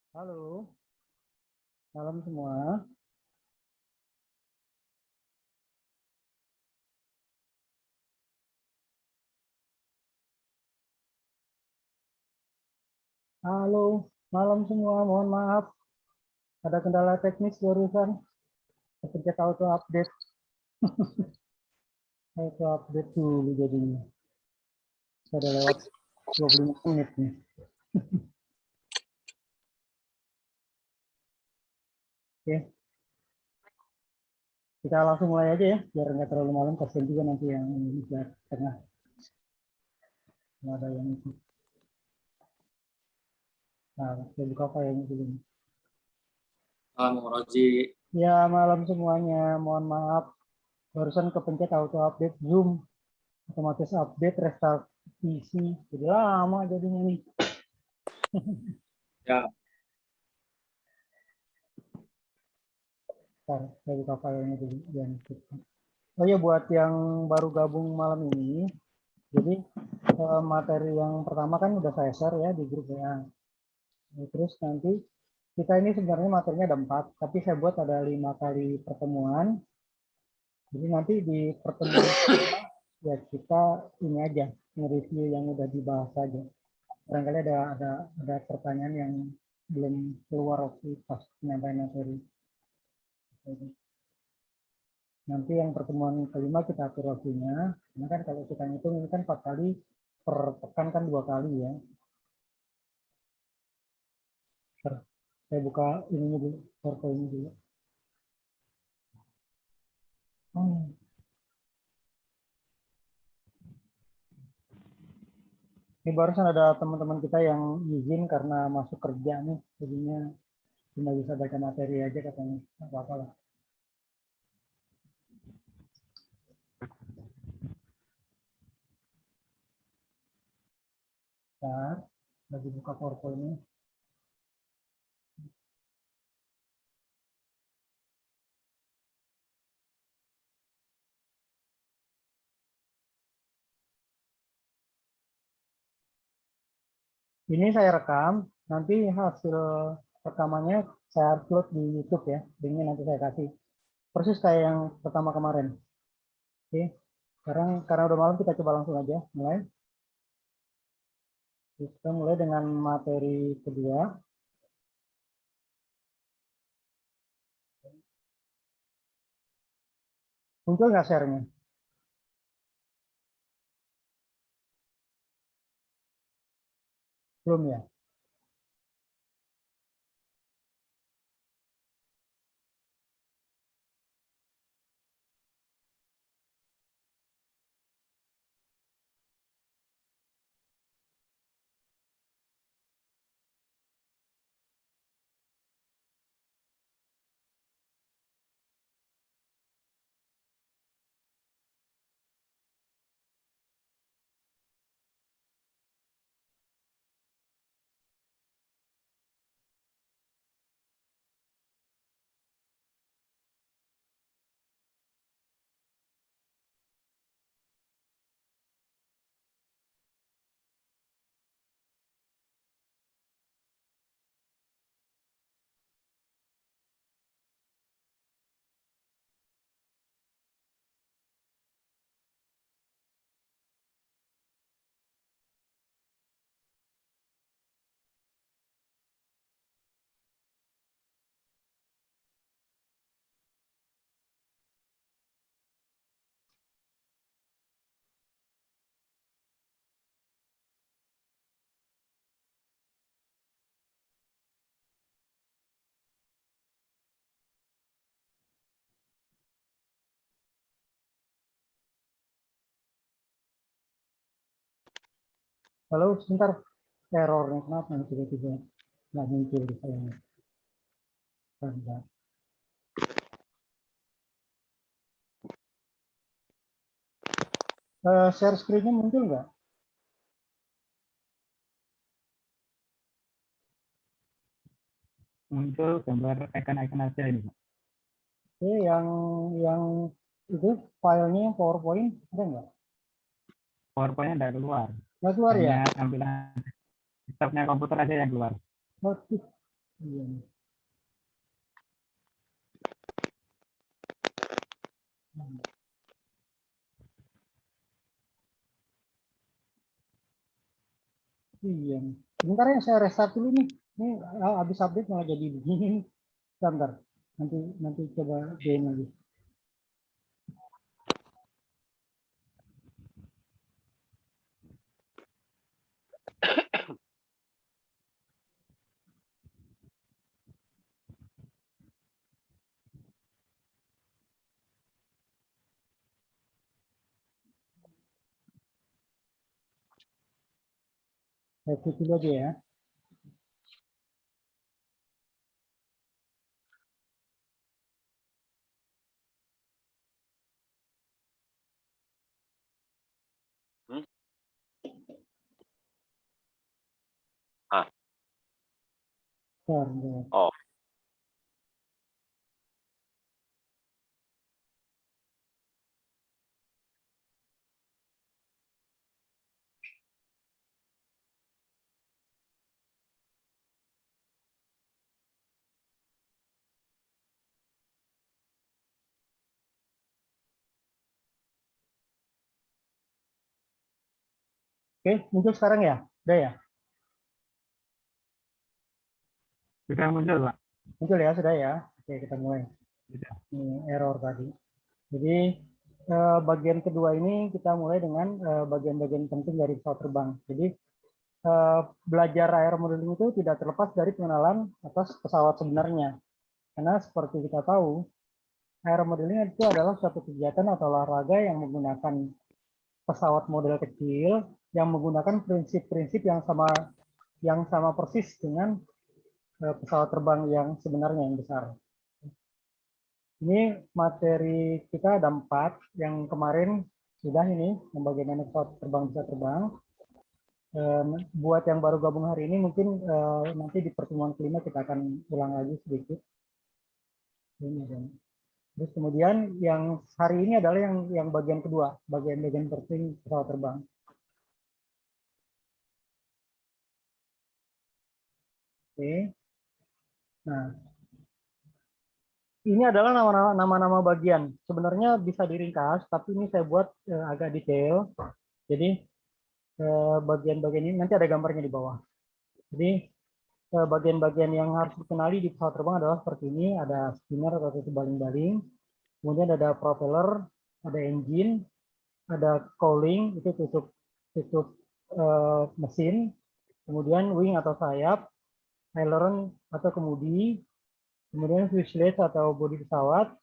Halo, malam semua. Halo, malam semua. Mohon maaf, ada kendala teknis barusan. Kepencet auto update. Auto update dulu jadinya. Sudah lewat 25 menit nih. Oke, kita langsung mulai aja ya, biar nggak terlalu malam. Kasian juga nanti yang di tengah. Nggak ada yang itu. Nah, saya buka filenya dulu. Malam Roji. Ya, malam semuanya. Mohon maaf, barusan kepencet auto update Zoom. Otomatis update, restart PC. Jadi lama jadinya nih. Ya. Bentar, saya buka filenya dulu. Oh ya, buat yang baru gabung malam ini, jadi materi yang pertama kan udah saya share ya di grup WA. Terus nanti kita ini sebenarnya materinya ada 4, tapi saya buat ada 5 kali pertemuan. Jadi nanti di pertemuan ya kita ini aja nge-review yang udah dibahas aja. Barangkali ada pertanyaan yang belum keluar waktu pas penyampaian materi. Nanti yang pertemuan kelima kita atur waktunya. Karena kan kalau kita ngitung ini kan 4 kali per pekan kan 2 kali ya. Saya buka ini dulu, ini dulu. Ini barusan ada teman-teman kita yang izin karena masuk kerja nih, jadinya cuma bisa baca materi aja katanya, nggak apa-apa lah. Bentar, lagi buka PowerPoint-nya. Ini saya rekam, nanti hasil rekamannya saya upload di YouTube ya, linknya nanti saya kasih. Persis kayak yang pertama kemarin. Oke, sekarang karena udah malam kita coba langsung aja mulai. Kita mulai dengan materi kedua. Muncul nggak share-nya? Belum ya? Halo, sebentar. Errornya kenapa nih tiba-tiba nggak muncul di saya? Share screen-nya muncul nggak? Muncul gambar icon-icon aja ini. Oke, yang itu filenya yang PowerPoint ada nggak? PowerPoint-nya nggak keluar. Nggak keluar ya? Hanya tampilan desktop-nya komputer aja yang keluar. Waduh, Iya. Iya. Sebentar ya, saya restart dulu nih. Ini habis update malah jadi begini. Sebentar. Nanti coba join lagi. Saya klik dulu aja ya. Bentar, Oh, Oke, muncul sekarang ya? Udah ya? Sudah muncul, Pak. Muncul ya, sudah ya? Oke, kita mulai. Sudah. Ini error tadi. Jadi bagian kedua ini kita mulai dengan bagian-bagian penting dari pesawat terbang. Jadi belajar air modeling itu tidak terlepas dari pengenalan atas pesawat sebenarnya. Karena seperti kita tahu, air modeling itu adalah suatu kegiatan atau olahraga yang menggunakan pesawat model kecil yang menggunakan prinsip-prinsip yang sama persis dengan pesawat terbang yang sebenarnya yang besar. Ini materi kita ada 4, yang kemarin sudah ini, yang bagaimana pesawat terbang bisa terbang. Buat yang baru gabung hari ini mungkin nanti di pertemuan kelima kita akan ulang lagi sedikit. Terus kemudian yang hari ini adalah yang bagian kedua, bagian-bagian penting pesawat terbang. Oke. Nah, ini adalah nama-nama bagian. Sebenarnya bisa diringkas, tapi ini saya buat agak detail. Jadi bagian-bagian ini nanti ada gambarnya di bawah. Jadi bagian-bagian yang harus dikenali di pesawat terbang adalah seperti ini. Ada spinner atau tutup baling-baling. Kemudian ada propeller, ada engine, ada cowling, itu tutup mesin. Kemudian wing atau sayap, aileron atau kemudi, kemudian fuselage atau bodi pesawat,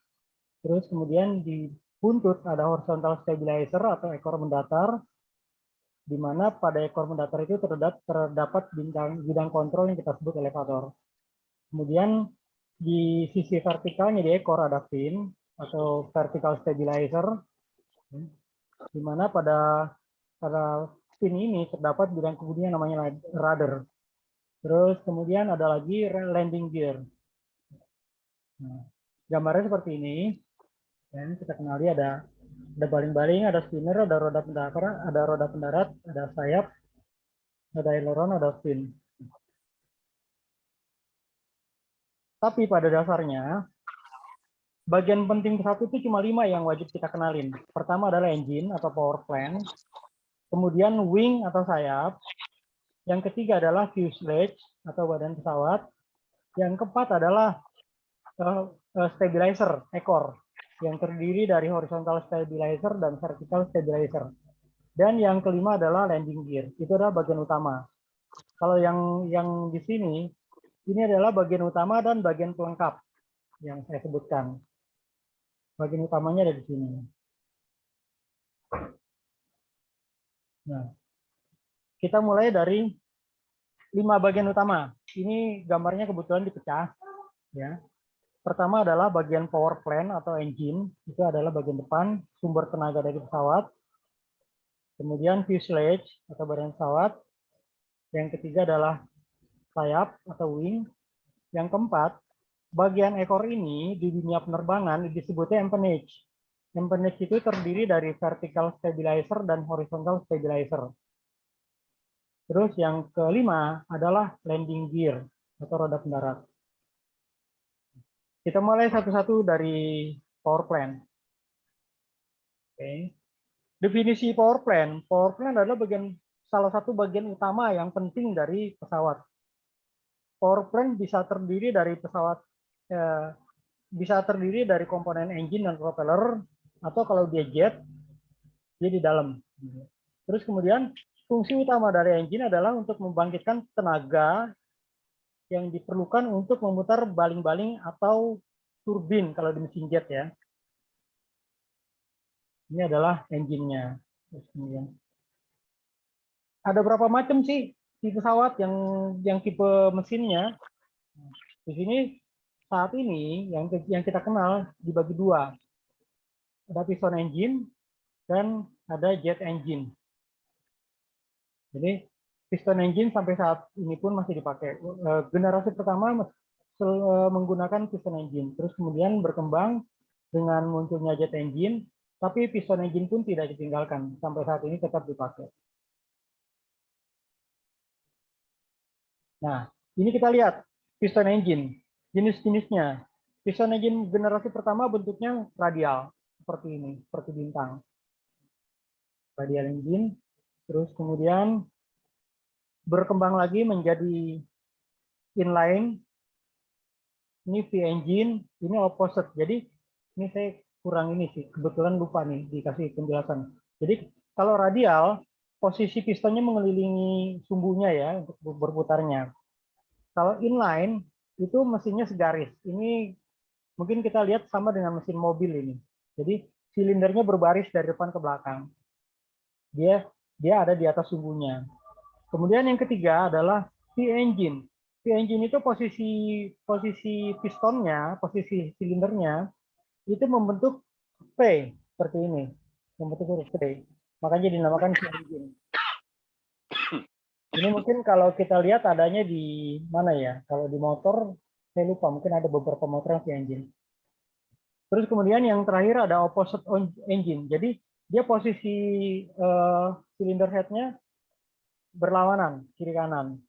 terus kemudian di buntut ada horizontal stabilizer atau ekor mendatar, di mana pada ekor mendatar itu terdapat bidang kontrol yang kita sebut elevator. Kemudian di sisi vertikalnya di ekor ada fin atau vertical stabilizer, di mana pada fin ini terdapat bidang kemudi yang namanya rudder. Terus kemudian ada lagi landing gear. Nah, gambarnya seperti ini. Dan kita kenali ada baling-baling, ada spinner, ada roda pendarat, ada sayap, ada aileron, ada fin. Tapi pada dasarnya bagian penting pesawat itu cuma 5 yang wajib kita kenalin. Pertama adalah engine atau power plant, kemudian wing atau sayap, yang ketiga adalah fuselage atau badan pesawat, yang keempat adalah stabilizer, ekor, yang terdiri dari horizontal stabilizer dan vertical stabilizer. Dan yang kelima adalah landing gear. Itu adalah bagian utama. Kalau yang di sini, ini adalah bagian utama dan bagian pelengkap yang saya sebutkan. Bagian utamanya ada di sini. Nah, kita mulai dari 5 bagian utama. Ini gambarnya kebetulan dipecah. Ya. Pertama adalah bagian power plant atau engine. Itu adalah bagian depan, sumber tenaga dari pesawat. Kemudian fuselage atau badan pesawat. Yang ketiga adalah sayap atau wing. Yang keempat, bagian ekor ini di dunia penerbangan disebutnya empennage. Empennage itu terdiri dari vertical stabilizer dan horizontal stabilizer. Terus yang kelima adalah landing gear. atau roda pendarat. Kita mulai satu-satu dari power plant. Oke. Definisi power plant adalah salah satu bagian utama yang penting dari pesawat. Power plant bisa terdiri dari bisa terdiri dari komponen engine dan propeller, atau kalau dia jet, dia di dalam. Terus kemudian fungsi utama dari engine adalah untuk membangkitkan tenaga yang diperlukan untuk memutar baling-baling atau turbin kalau di mesin jet ya. Ini adalah engine-nya. Terus kemudian ada berapa macam sih di pesawat yang tipe mesinnya? Di sini saat ini yang kita kenal dibagi dua. Ada piston engine dan ada jet engine. Jadi piston engine sampai saat ini pun masih dipakai. Generasi pertama menggunakan piston engine, terus kemudian berkembang dengan munculnya jet engine, tapi piston engine pun tidak ditinggalkan sampai saat ini tetap dipakai. Nah, ini kita lihat piston engine, jenis-jenisnya. Piston engine generasi pertama bentuknya radial, seperti ini, seperti bintang. Radial engine, terus kemudian berkembang lagi menjadi inline. Ini V engine, ini opposite. Jadi ini saya kurang ini sih, kebetulan lupa nih dikasih penjelasan. Jadi kalau radial, posisi pistonnya mengelilingi sumbunya ya untuk berputarnya. Kalau inline itu mesinnya segaris. Ini mungkin kita lihat sama dengan mesin mobil ini. Jadi silindernya berbaris dari depan ke belakang. Dia ada di atas sumbunya. Kemudian yang ketiga adalah V-engine. V-engine itu posisi pistonnya, posisi silindernya itu membentuk V seperti ini, membentuk huruf V. Makanya dinamakan V-engine. Ini mungkin kalau kita lihat adanya di mana ya? Kalau di motor, saya lupa, mungkin ada beberapa motor yang V-engine. Terus kemudian yang terakhir ada opposite engine. Jadi dia posisi silinder headnya berlawanan, kiri kanan.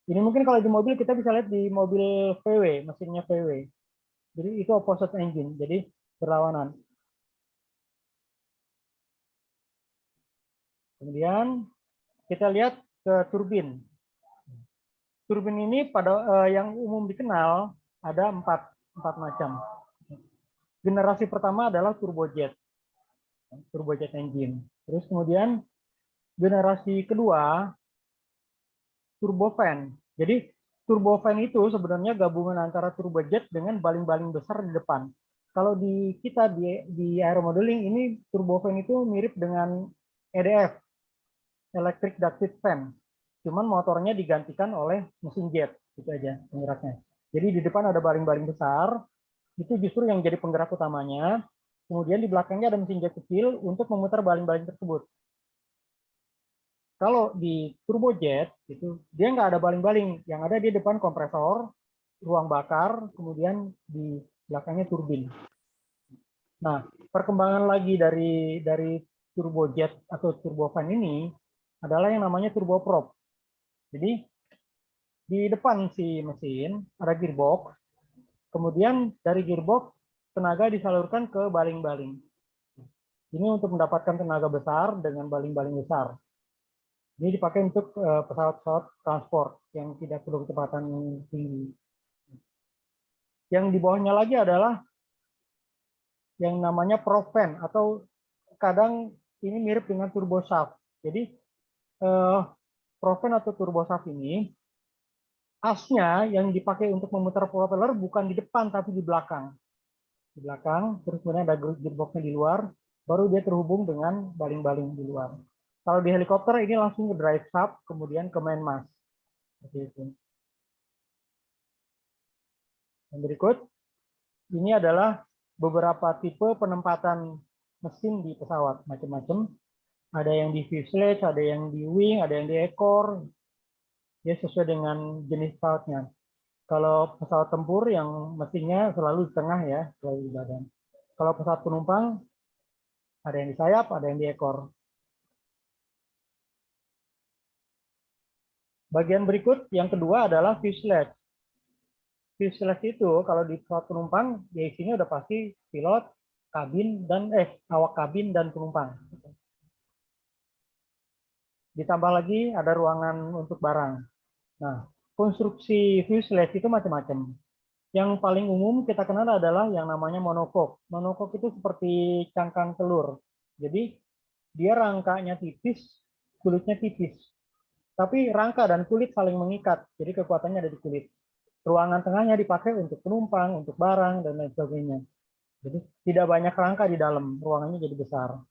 Ini mungkin kalau di mobil kita bisa lihat di mobil VW, mesinnya VW. Jadi itu opposite engine, jadi berlawanan. Kemudian kita lihat ke turbin. Turbin ini pada yang umum dikenal ada empat macam. Generasi pertama adalah turbojet engine. Terus kemudian generasi kedua turbofan. Jadi turbofan itu sebenarnya gabungan antara turbojet dengan baling-baling besar di depan. Kalau di kita di aeromodeling ini turbofan itu mirip dengan EDF, electric ducted fan. Cuman motornya digantikan oleh mesin jet, itu aja penggeraknya. Jadi di depan ada baling-baling besar, itu justru yang jadi penggerak utamanya. Kemudian di belakangnya ada mesin jet kecil untuk memutar baling-baling tersebut. Kalau di turbojet itu dia nggak ada baling-baling, yang ada di depan kompresor, ruang bakar, kemudian di belakangnya turbin. Nah, perkembangan lagi dari turbojet atau turbofan ini adalah yang namanya turboprop. Jadi di depan si mesin ada gearbox, kemudian dari gearbox tenaga disalurkan ke baling-baling. Ini untuk mendapatkan tenaga besar dengan baling-baling besar. Ini dipakai untuk pesawat-pesawat transport yang tidak perlu kecepatan tinggi. Yang di bawahnya lagi adalah yang namanya prop fan, atau kadang ini mirip dengan turbo shaft. Jadi prop fan atau turbo shaft ini asnya yang dipakai untuk memutar propeller bukan di depan tapi di belakang. Di belakang, terus kemudian ada gearboxnya di luar, baru dia terhubung dengan baling-baling di luar. Kalau di helikopter ini langsung ke drive shaft, kemudian ke main mast. Seperti itu. Yang berikut, ini adalah beberapa tipe penempatan mesin di pesawat, macam-macam. Ada yang di fuselage, ada yang di wing, ada yang di ekor. Ya sesuai dengan jenis pesawatnya. Kalau pesawat tempur yang mesinnya selalu di tengah ya, selalu di badan. Kalau pesawat penumpang, ada yang di sayap, ada yang di ekor. Bagian berikut yang kedua adalah fuselage. fuselage itu kalau di pesawat penumpang, ya isinya udah pasti pilot, kabin, dan awak kabin dan penumpang. Ditambah lagi ada ruangan untuk barang. Nah, konstruksi fuselage itu macam-macam. Yang paling umum kita kenal adalah yang namanya monocoque. Monocoque itu seperti cangkang telur. Jadi dia rangkanya tipis, kulitnya tipis. Tapi rangka dan kulit saling mengikat, jadi kekuatannya ada di kulit. Ruangan tengahnya dipakai untuk penumpang, untuk barang, dan lain sebagainya. Jadi tidak banyak rangka di dalam, ruangannya jadi besar.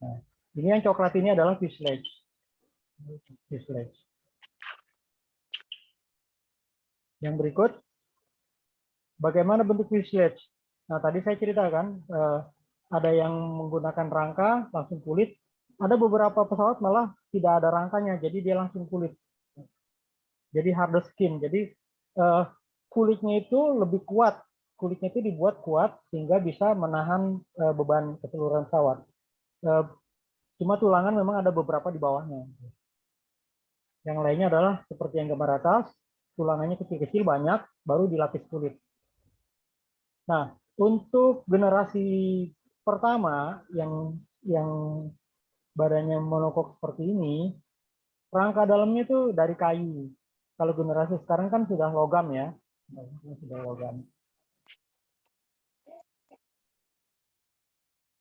Nah, ini yang coklat ini adalah fuselage. Fuselage. Yang berikut, bagaimana bentuk fuselage? Nah, tadi saya ceritakan, ada yang menggunakan rangka, langsung kulit. Ada beberapa pesawat malah tidak ada rangkanya, jadi dia langsung kulit. Jadi hard skin. Jadi kulitnya itu lebih kuat. Kulitnya itu dibuat kuat sehingga bisa menahan beban keseluruhan pesawat. Cuma tulangan memang ada beberapa di bawahnya. Yang lainnya adalah seperti yang gambar atas, tulangannya kecil-kecil banyak, baru dilapis kulit. Nah, untuk generasi pertama yang badannya monocoque seperti ini, rangka dalamnya itu dari kayu. Kalau generasi sekarang kan sudah logam ya. Sudah logam.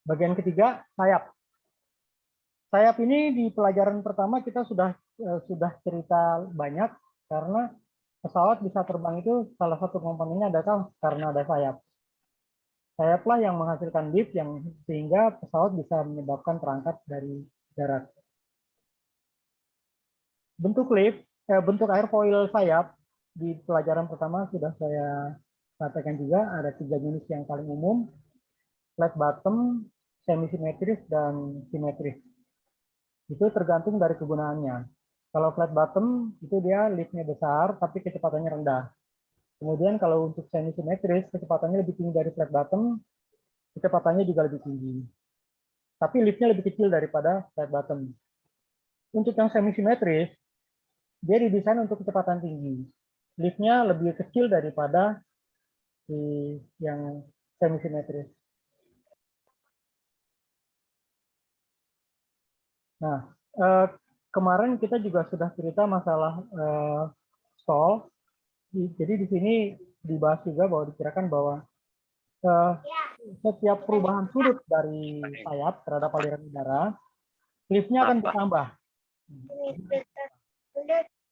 Bagian ketiga, sayap. Sayap ini di pelajaran pertama kita sudah cerita banyak karena pesawat bisa terbang itu salah satu komponennya adalah karena ada sayap. Sayaplah yang menghasilkan lift yang sehingga pesawat bisa menyebabkan terangkat dari darat. Bentuk lift, bentuk airfoil sayap di pelajaran pertama sudah saya katakan juga ada 3 jenis yang paling umum, flat bottom, semi simetris, dan simetris. Itu tergantung dari kegunaannya. Kalau flat bottom itu dia liftnya besar tapi kecepatannya rendah. Kemudian kalau untuk semi simetris kecepatannya lebih tinggi dari flat bottom, kecepatannya juga lebih tinggi. Tapi liftnya lebih kecil daripada flat bottom. Untuk yang semi simetris, dia didesain untuk kecepatan tinggi. Liftnya lebih kecil daripada yang semi simetris. Nah, kemarin kita juga sudah cerita masalah stall. Jadi di sini dibahas juga bahwa dikirakan bahwa setiap perubahan sudut dari sayap terhadap aliran udara, liftnya akan bertambah.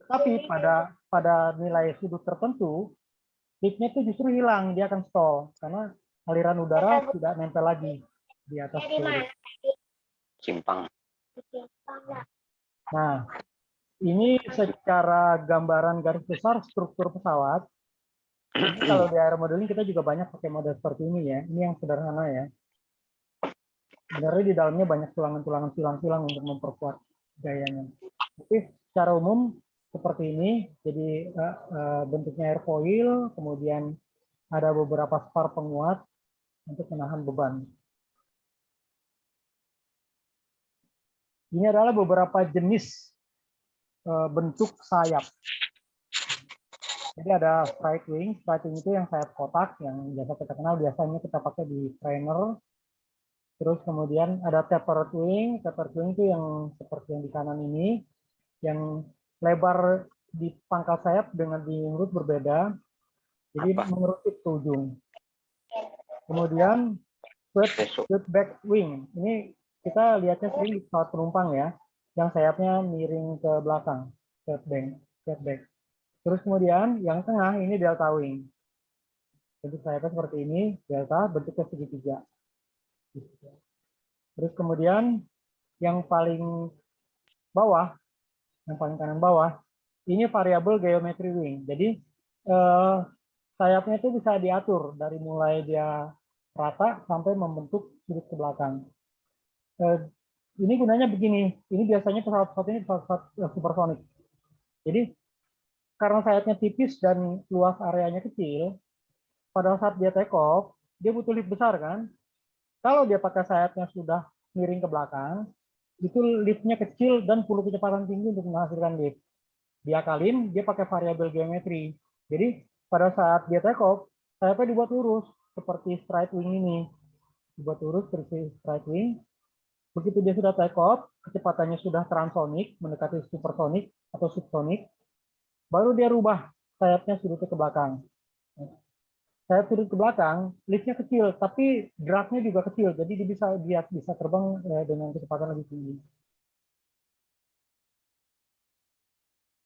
Tapi pada nilai sudut tertentu, liftnya itu justru hilang, dia akan stall karena aliran udara tidak nempel lagi di atas sudut. Simpang. Nah, ini secara gambaran garis besar struktur pesawat. Jadi kalau di aeromodeling kita juga banyak pakai model seperti ini ya. Ini yang sederhana ya. Sebenarnya di dalamnya banyak tulangan-tulangan silang-silang untuk memperkuat gayanya. Tapi secara umum seperti ini. Jadi bentuknya airfoil, kemudian ada beberapa spar penguat untuk menahan beban. Ini adalah beberapa jenis bentuk sayap. Jadi ada straight wing itu yang sayap kotak, yang biasa kita kenal, biasanya kita pakai di trainer. Terus kemudian ada tapered wing itu yang seperti yang di kanan ini, yang lebar di pangkal sayap dengan di ngerut berbeda, jadi mengerucut ke ujung. Kemudian sweepback wing, ini kita lihatnya sering di pesawat penumpang ya, yang sayapnya miring ke belakang, sweepback. Terus kemudian yang tengah ini delta wing. Bentuk sayapnya seperti ini, delta, bentuknya segitiga. Terus kemudian yang paling bawah, yang paling kanan bawah, ini variabel geometry wing. Jadi sayapnya itu bisa diatur dari mulai dia rata sampai membentuk sudut ke belakang. Ini gunanya begini, ini biasanya pesawat-pesawat ini pesawat supersonik. Jadi karena sayapnya tipis dan luas areanya kecil, pada saat dia take off, dia butuh lift besar kan? Kalau dia pakai sayapnya sudah miring ke belakang, itu liftnya kecil dan perlu kecepatan tinggi untuk menghasilkan lift. diakalin, dia pakai variabel geometri. Jadi pada saat dia take off, sayapnya dibuat lurus seperti straight wing ini. Dibuat lurus seperti straight wing. Begitu dia sudah take off, kecepatannya sudah transonic, mendekati supersonic atau subsonic, baru dia rubah sayapnya sudutnya ke belakang. Sayap sudut ke belakang, liftnya kecil, tapi dragnya juga kecil, jadi dia bisa terbang dengan kecepatan lebih tinggi.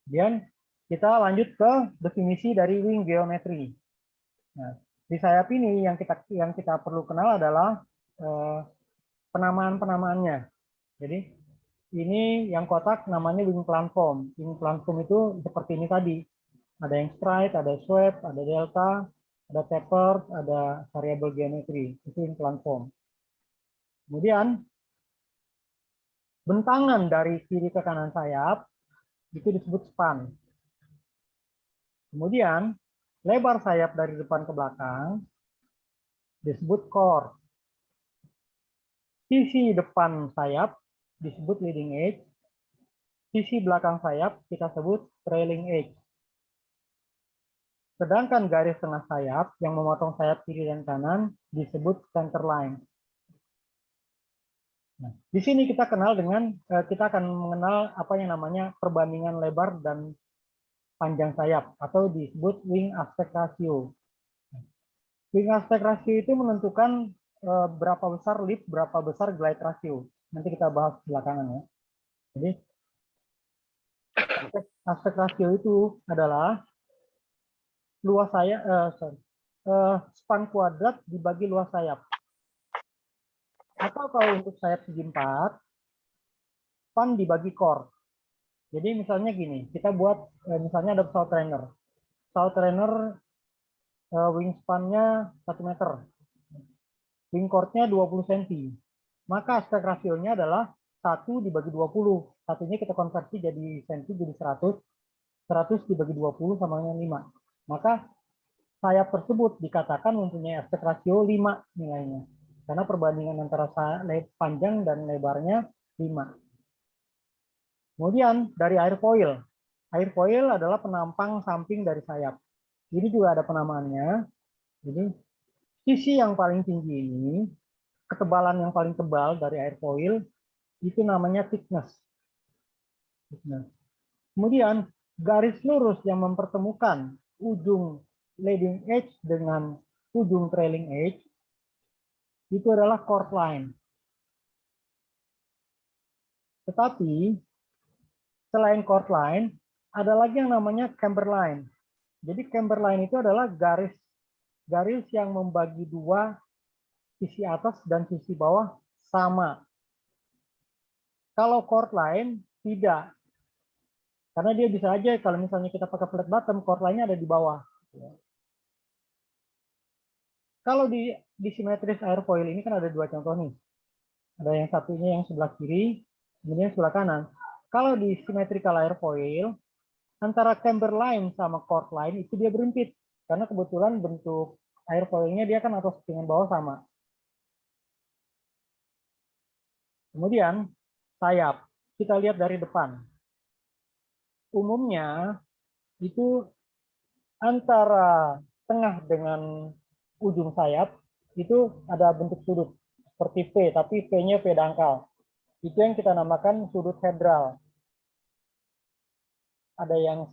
Kemudian kita lanjut ke definisi dari wing geometry. Nah, di sayap ini yang kita perlu kenal adalah penamaan-penamaannya. Jadi ini yang kotak namanya wing platform. Wing platform itu seperti ini tadi. Ada yang straight, ada swept, ada delta, ada tapered, ada variable geometry. Itu wing platform. Kemudian bentangan dari kiri ke kanan sayap itu disebut span. Kemudian lebar sayap dari depan ke belakang disebut core. Sisi depan sayap disebut leading edge. Sisi belakang sayap kita sebut trailing edge. Sedangkan garis tengah sayap yang memotong sayap kiri dan kanan disebut center line. Nah, di sini kita akan mengenal apa yang namanya perbandingan lebar dan panjang sayap atau disebut wing aspect ratio. Wing aspect ratio itu menentukan berapa besar lift, berapa besar glide ratio. Nanti kita bahas belakangan ya. Jadi aspect ratio itu adalah luas sayap, span kuadrat dibagi luas sayap. Atau kalau untuk sayap segi 4, span dibagi core. Jadi misalnya gini, kita buat misalnya ada pesawat trainer. Pesawat trainer wingspan-nya 1 meter. Wing chord-nya 20 cm. Maka aspek rasionya adalah 1 dibagi 20. Satunya kita konversi jadi cm jadi 100. 100 dibagi 20 sama dengan 5. Maka sayap tersebut dikatakan mempunyai aspek rasio 5 nilainya. Karena perbandingan antara panjang dan lebarnya 5. Kemudian dari airfoil. Airfoil adalah penampang samping dari sayap. Ini juga ada penamaannya. Jadi sisi yang paling tinggi ini, ketebalan yang paling tebal dari airfoil, itu namanya thickness. Kemudian garis lurus yang mempertemukan ujung leading edge dengan ujung trailing edge, itu adalah chord line. Tetapi selain chord line, ada lagi yang namanya camber line. Jadi camber line itu adalah garis yang membagi dua sisi atas dan sisi bawah sama. Kalau chord line tidak. Karena dia bisa aja kalau misalnya kita pakai flat bottom, chord line-nya ada di bawah. Kalau di simetris airfoil ini kan ada 2 contoh nih. Ada yang satunya yang sebelah kiri, kemudian sebelah kanan. Kalau di symmetrical airfoil, antara camber line sama chord line itu dia berimpit. Karena kebetulan bentuk airfoilnya dia kan atas dengan bawah sama. Kemudian sayap, kita lihat dari depan. Umumnya itu antara tengah dengan ujung sayap itu ada bentuk sudut seperti V, tapi V-nya V dangkal. Itu yang kita namakan sudut hedral. Ada yang 1,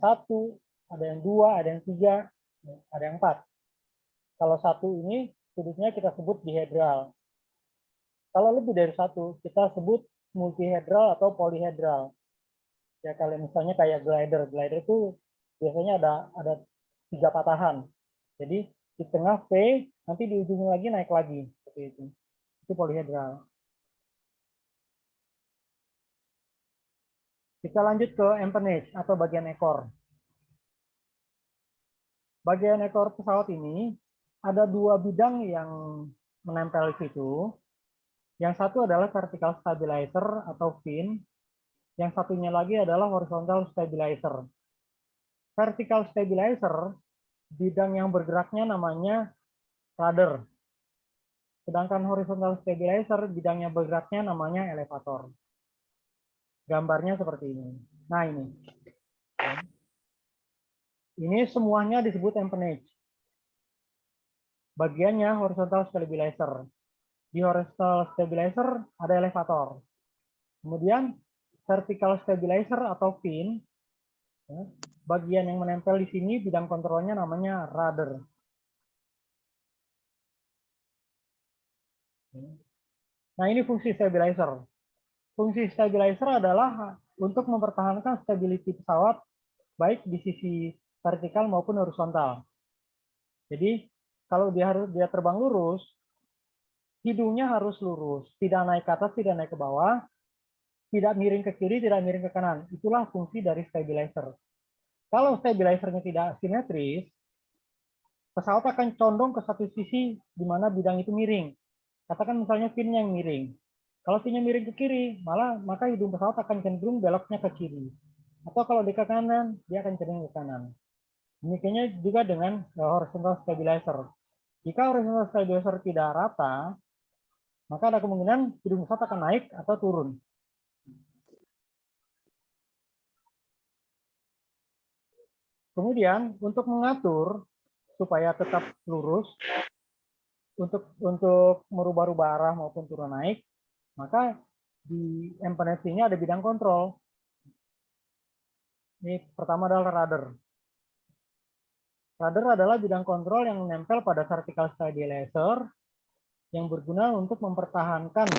ada yang 2, ada yang 3, ada yang 4. Kalau 1 ini sudutnya kita sebut dihedral. Kalau lebih dari 1, kita sebut multihedral atau polyhedral. Ya kalau misalnya kayak glider itu biasanya ada 3 patahan. Jadi di tengah V, nanti di ujungnya lagi naik lagi seperti itu. Itu polyhedral. Kita lanjut ke empennage atau bagian ekor. Bagian ekor pesawat ini ada 2 bidang yang menempel di situ. Yang satu adalah vertical stabilizer atau fin. Yang satunya lagi adalah horizontal stabilizer. Vertical stabilizer, bidang yang bergeraknya namanya rudder. Sedangkan horizontal stabilizer, bidang yang bergeraknya namanya elevator. Gambarnya seperti ini. Nah ini. Ini semuanya disebut empennage. Bagiannya horizontal stabilizer. Di horizontal stabilizer ada elevator. Kemudian vertical stabilizer atau fin, ya, bagian yang menempel di sini bidang kontrolnya namanya rudder. Nah, ini fungsi stabilizer. Fungsi stabilizer adalah untuk mempertahankan stability pesawat baik di sisi vertikal maupun horizontal. Jadi, kalau dia terbang lurus, hidungnya harus lurus, tidak naik ke atas, tidak naik ke bawah, tidak miring ke kiri, tidak miring ke kanan. Itulah fungsi dari stabilizer. Kalau stabilizernya tidak simetris, pesawat akan condong ke satu sisi di mana bidang itu miring. Katakan misalnya finnya yang miring. Kalau finnya miring ke kiri, maka hidung pesawat akan cenderung beloknya ke kiri. Atau kalau di ke kanan, dia akan cenderung ke kanan. Demikiannya juga dengan horizontal stabilizer. Jika horizontal stabilizer tidak rata, maka ada kemungkinan hidung pesawat akan naik atau turun. Kemudian untuk mengatur supaya tetap lurus, untuk merubah-rubah arah maupun turun naik, maka di empennage ini ada bidang kontrol. Ini pertama adalah rudder. Rudder adalah bidang kontrol yang menempel pada vertical stabilizer yang berguna untuk mempertahankan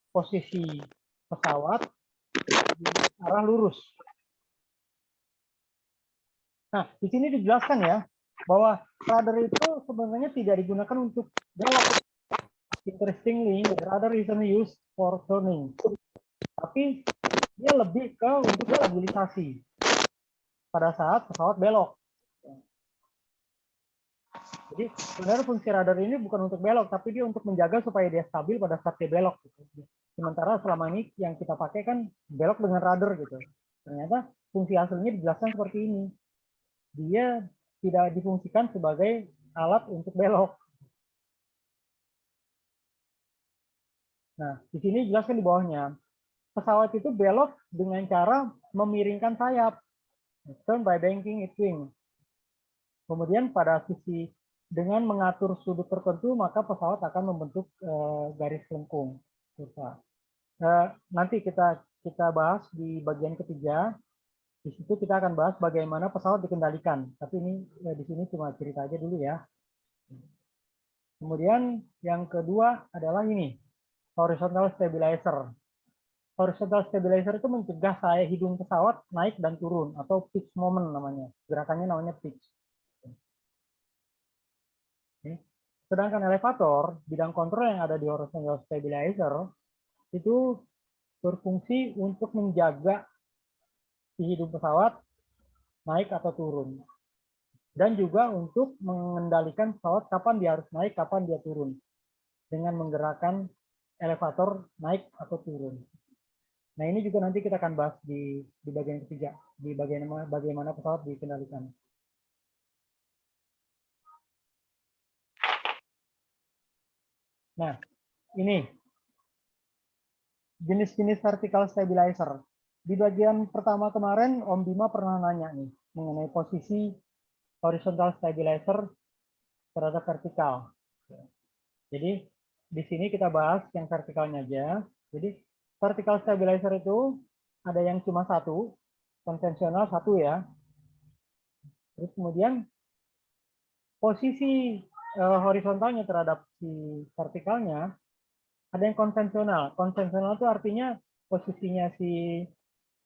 posisi pesawat di arah lurus. Nah, di sini dijelaskan ya, bahwa rudder itu sebenarnya tidak digunakan untuk belok. Interestingly, rudder isn't used for turning. Tapi dia lebih ke untuk stabilisasi pada saat pesawat belok. Jadi sebenarnya fungsi rudder ini bukan untuk belok, tapi dia untuk menjaga supaya dia stabil pada saat dia belok. Sementara selama ini yang kita pakai kan belok dengan rudder gitu. Ternyata fungsi aslinya dijelaskan seperti ini. Dia tidak difungsikan sebagai alat untuk belok. Nah, di sini dijelaskan di bawahnya. Pesawat itu belok dengan cara memiringkan sayap. Turn by banking its wing. Kemudian pada sisi dengan mengatur sudut tertentu, maka pesawat akan membentuk garis lengkung. Nanti kita bahas di bagian ketiga. Di situ kita akan bahas bagaimana pesawat dikendalikan. Tapi ini di sini cuma cerita aja dulu ya. Kemudian yang kedua adalah ini, horizontal stabilizer. Horizontal stabilizer itu mencegah saya hidung pesawat naik dan turun atau pitch moment namanya. Gerakannya namanya pitch. Sedangkan elevator, bidang kontrol yang ada di horizontal stabilizer itu berfungsi untuk menjaga si hidung pesawat naik atau turun. Dan juga untuk mengendalikan pesawat kapan dia harus naik, kapan dia turun. Dengan menggerakkan elevator naik atau turun. Nah, ini juga nanti kita akan bahas di bagian ketiga, di bagaimana pesawat dikendalikan. Nah, ini jenis-jenis vertical stabilizer. Di bagian pertama kemarin, Om Bima pernah nanya nih mengenai posisi horizontal stabilizer terhadap vertikal. Jadi di sini kita bahas yang vertikalnya aja. Jadi vertical stabilizer itu ada yang cuma satu, konvensional satu ya. Terus kemudian posisi horizontalnya terhadap si vertikalnya ada yang konvensional. Konvensional itu artinya posisinya si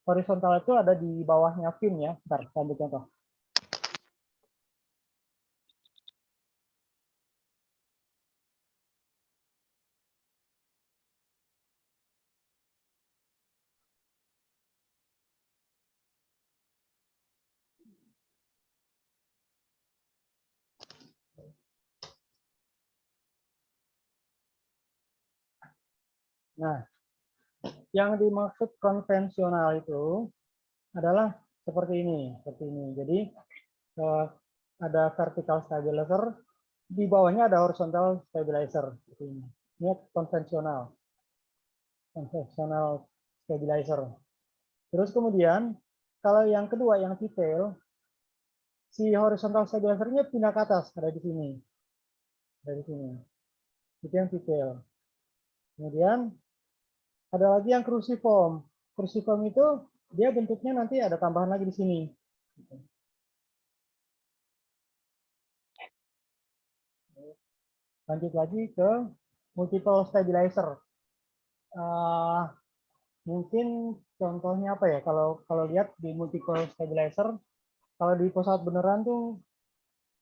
horizontal itu ada di bawahnya fin ya. Bentar, saya ambil contoh. Nah, yang dimaksud konvensional itu adalah seperti ini. Jadi ada vertical stabilizer, di bawahnya ada horizontal stabilizer. Ini konvensional stabilizer. Terus kemudian kalau yang kedua yang detail, si horizontal stabilizer-nya pindah ke atas, ada di sini. Ada di sini. Itu yang detail. Kemudian ada lagi yang cruciform. Cruciform itu dia bentuknya nanti ada tambahan lagi di sini. Lanjut lagi ke multiple stabilizer. Mungkin contohnya apa ya? Kalau lihat di multiple stabilizer, kalau di pesawat beneran tuh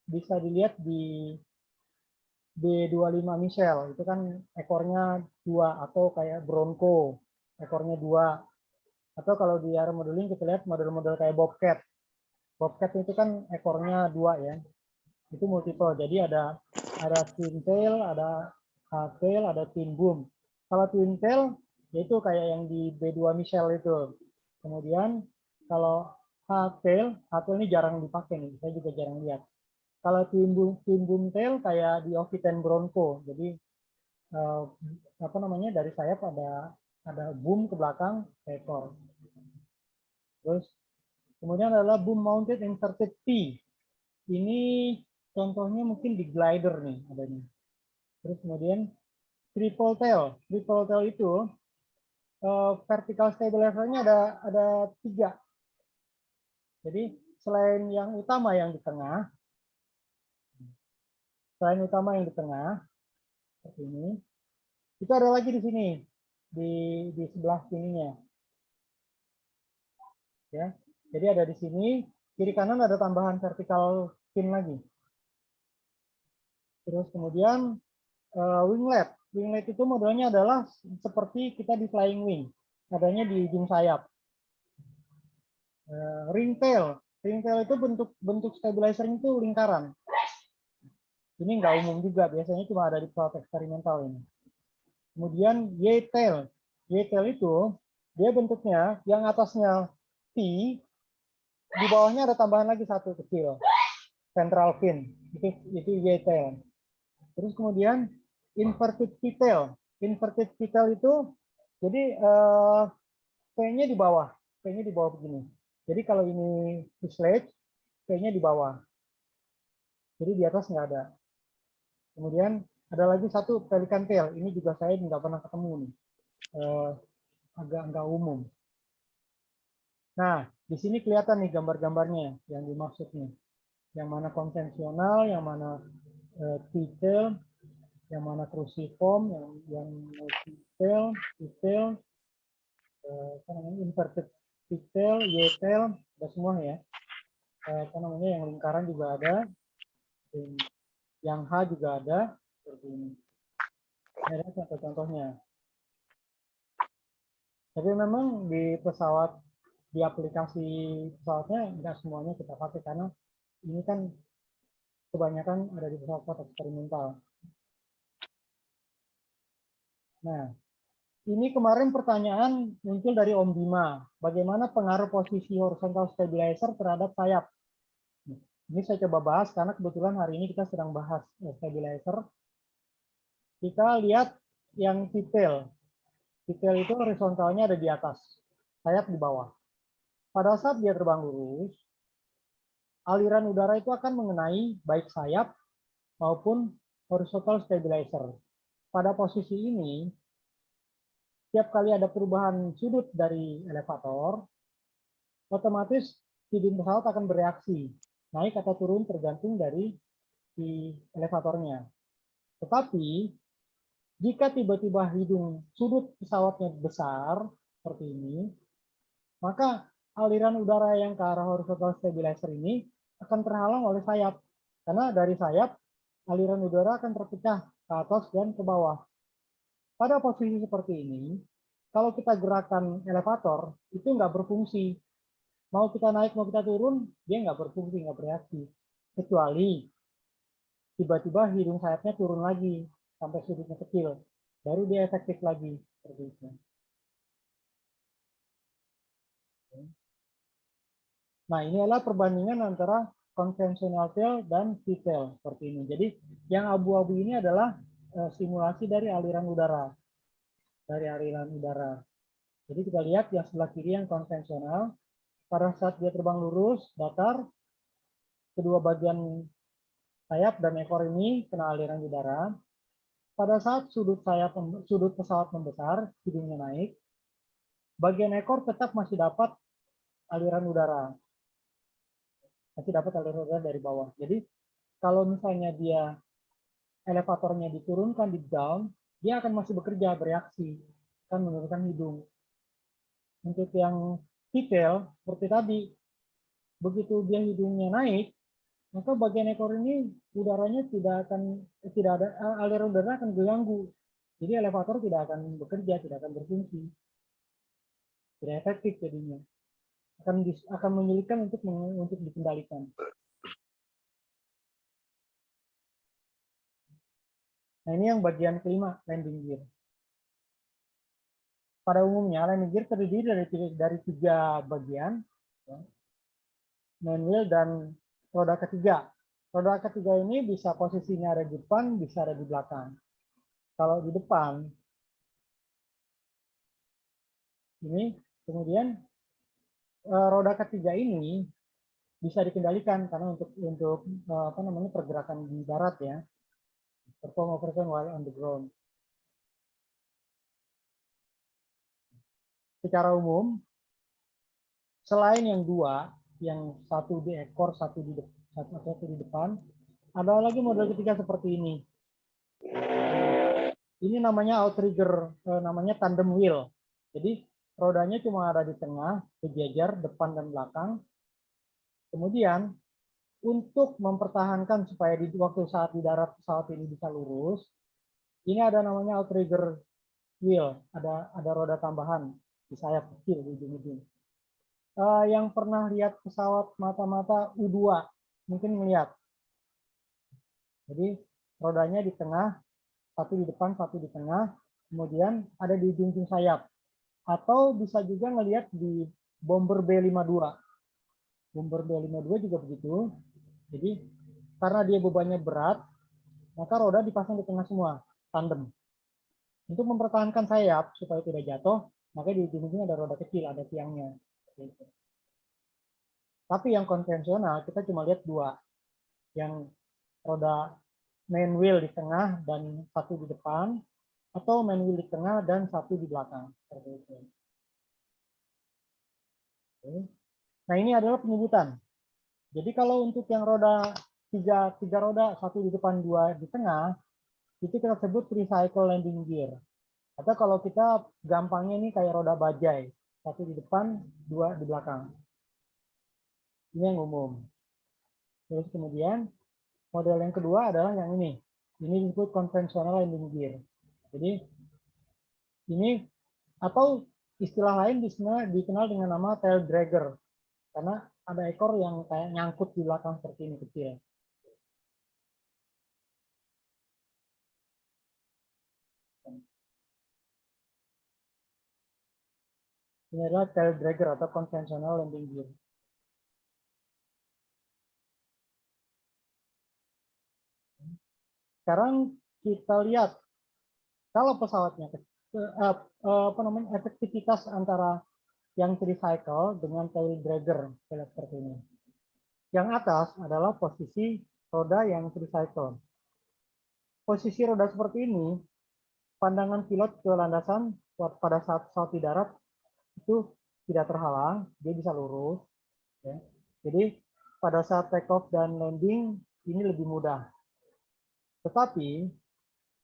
bisa dilihat di B25 Michelle, itu kan ekornya 2, atau kayak Bronco, ekornya 2. Atau kalau di aero modeling kita lihat model-model kayak Bobcat. Bobcat itu kan ekornya 2 ya. Itu multiple. Jadi ada twin tail, ada half tail, ada twin boom. Kalau twin tail yaitu kayak yang di B2 Michelle itu. Kemudian kalau half tail ini jarang dipakai nih, saya juga jarang lihat. Kalau twin boom tail kayak di Occitane Bronco. Jadi apa namanya, dari sayap ada boom ke belakang ekor. Terus kemudian adalah boom mounted inverted P. Ini contohnya mungkin di glider nih adanya. Terus kemudian triple tail. Triple tail itu vertical stabilizer-nya ada 3. Jadi selain yang utama yang di tengah, seperti ini, itu ada lagi di sini, di sebelah sininya. Ya, jadi ada di sini, kiri kanan ada tambahan vertical fin lagi. Terus kemudian winglet. Winglet itu modelnya adalah seperti kita di flying wing, adanya di ujung sayap. Ringtail. Ringtail itu bentuk stabilizer itu lingkaran. Ini nggak umum juga, biasanya cuma ada di pesawat eksperimental ini. Kemudian Y-tail. Y-tail itu dia bentuknya yang atasnya T, di bawahnya ada tambahan lagi satu kecil, central fin. Itu Y-tail. Terus kemudian inverted P-tail. Inverted P-tail itu jadi P-nya di bawah, begini. Jadi kalau ini fuselage, P-nya di bawah. Jadi di atas nggak ada. Kemudian ada lagi satu pelican tail. Ini juga saya nggak pernah ketemu nih. Agak nggak umum. Nah, di sini kelihatan nih gambar-gambarnya yang dimaksud nih. Yang mana konvensional, yang mana detail, yang mana cruciform, yang detail, inverted detail, Y-tail, ada semua ya. Yang lingkaran juga ada, yang H juga ada, seperti ini. Ini ada contoh-contohnya. Tapi memang di pesawat, di aplikasi pesawatnya nggak semuanya kita pakai karena ini kan kebanyakan ada di pesawat eksperimental. Nah, ini kemarin pertanyaan muncul dari Om Bima. Bagaimana pengaruh posisi horizontal stabilizer terhadap sayap? Ini saya coba bahas karena kebetulan hari ini kita sedang bahas stabilizer. Kita lihat yang detail. Detail itu horizontalnya ada di atas, sayap di bawah. Pada saat dia terbang lurus, aliran udara itu akan mengenai baik sayap maupun horizontal stabilizer. Pada posisi ini, setiap kali ada perubahan sudut dari elevator, otomatis hidung pesawat akan bereaksi, naik atau turun tergantung dari di elevatornya. Tetapi, jika tiba-tiba hidung sudut pesawatnya besar, seperti ini, maka aliran udara yang ke arah horizontal stabilizer ini akan terhalang oleh sayap. Karena dari sayap, aliran udara akan terpecah ke atas dan ke bawah. Pada posisi seperti ini, kalau kita gerakan elevator, itu nggak berfungsi. Mau kita naik, mau kita turun, dia nggak berfungsi, nggak bereaksi. Kecuali tiba-tiba hidung sayapnya turun lagi, sampai sudutnya kecil. Baru dia efektif lagi. Seperti itu. Nah, ini adalah perbandingan antara konvensional tail dan V-tail seperti ini. Jadi yang abu-abu ini adalah simulasi dari aliran udara. Jadi kita lihat yang sebelah kiri yang konvensional, pada saat dia terbang lurus, datar, kedua bagian sayap dan ekor ini kena aliran udara. Pada saat sudut pesawat membesar, hidungnya naik, bagian ekor tetap masih dapat aliran udara. Masih dapat aliran udara dari bawah. Jadi kalau misalnya dia elevatornya diturunkan di down, dia akan masih bekerja, bereaksi, akan menurunkan hidung. Untuk yang detail seperti tadi, begitu dia hidungnya naik, maka bagian ekor ini udaranya tidak ada aliran udara akan diganggu. Jadi elevator tidak akan bekerja, tidak akan berfungsi, tidak efektif jadinya. Akan menyulitkan untuk dikendalikan. Nah ini yang bagian kelima, landing gear. Pada umumnya landing gear terdiri dari 3 bagian, ya. Main wheel dan roda ketiga. Roda ketiga ini bisa posisinya ada di depan, bisa ada di belakang. Kalau di depan, ini kemudian roda ketiga ini bisa dikendalikan karena untuk pergerakan di darat ya, perform operation while on the ground. Secara umum, selain yang 2, yang satu di ekor, satu di depan, ada lagi model ketiga seperti ini. Ini namanya outrigger, namanya tandem wheel. Jadi rodanya cuma ada di tengah, sejajar depan dan belakang. Kemudian untuk mempertahankan supaya di waktu saat di darat pesawat ini bisa lurus, ini ada namanya outrigger wheel, ada roda tambahan di sayap kecil di ujung-ujung. Yang pernah lihat pesawat mata-mata U2 mungkin melihat. Jadi rodanya di tengah, satu di depan, satu di tengah, kemudian ada di ujung sayap. Atau bisa juga ngelihat di bomber B-52. Bomber B-52 juga begitu. Jadi karena dia bebannya berat, maka roda dipasang di tengah semua, tandem. Untuk mempertahankan sayap supaya tidak jatuh, maka di ujung-ujungnya ada roda kecil, ada tiangnya. Tapi yang konvensional kita cuma lihat 2, yang roda main wheel di tengah dan satu di depan, atau main wheel di tengah dan satu di belakang. Nah ini adalah penyebutan. Jadi kalau untuk yang roda tiga roda, satu di depan, 2 di tengah, itu kita sebut tricycle landing gear. Atau kalau kita gampangnya ini kayak roda bajai, satu di depan, 2 di belakang. Ini yang umum. Terus kemudian model yang kedua adalah yang ini. Ini disebut konvensional landing gear. Jadi ini atau istilah lain dikenal dengan nama tail dragger. Karena ada ekor yang kayak nyangkut di belakang seperti ini kecil. Ini adalah tail dragger atau konvensional landing gear. Sekarang kita lihat kalau pesawatnya efektivitas antara yang tricycle dengan tail dragger seperti ini. Yang atas adalah posisi roda yang tricycle. Posisi roda seperti ini, pandangan pilot ke landasan pada saat pesawat di darat itu tidak terhalang, dia bisa lurus. Ya. Jadi pada saat take off dan landing ini lebih mudah. Tetapi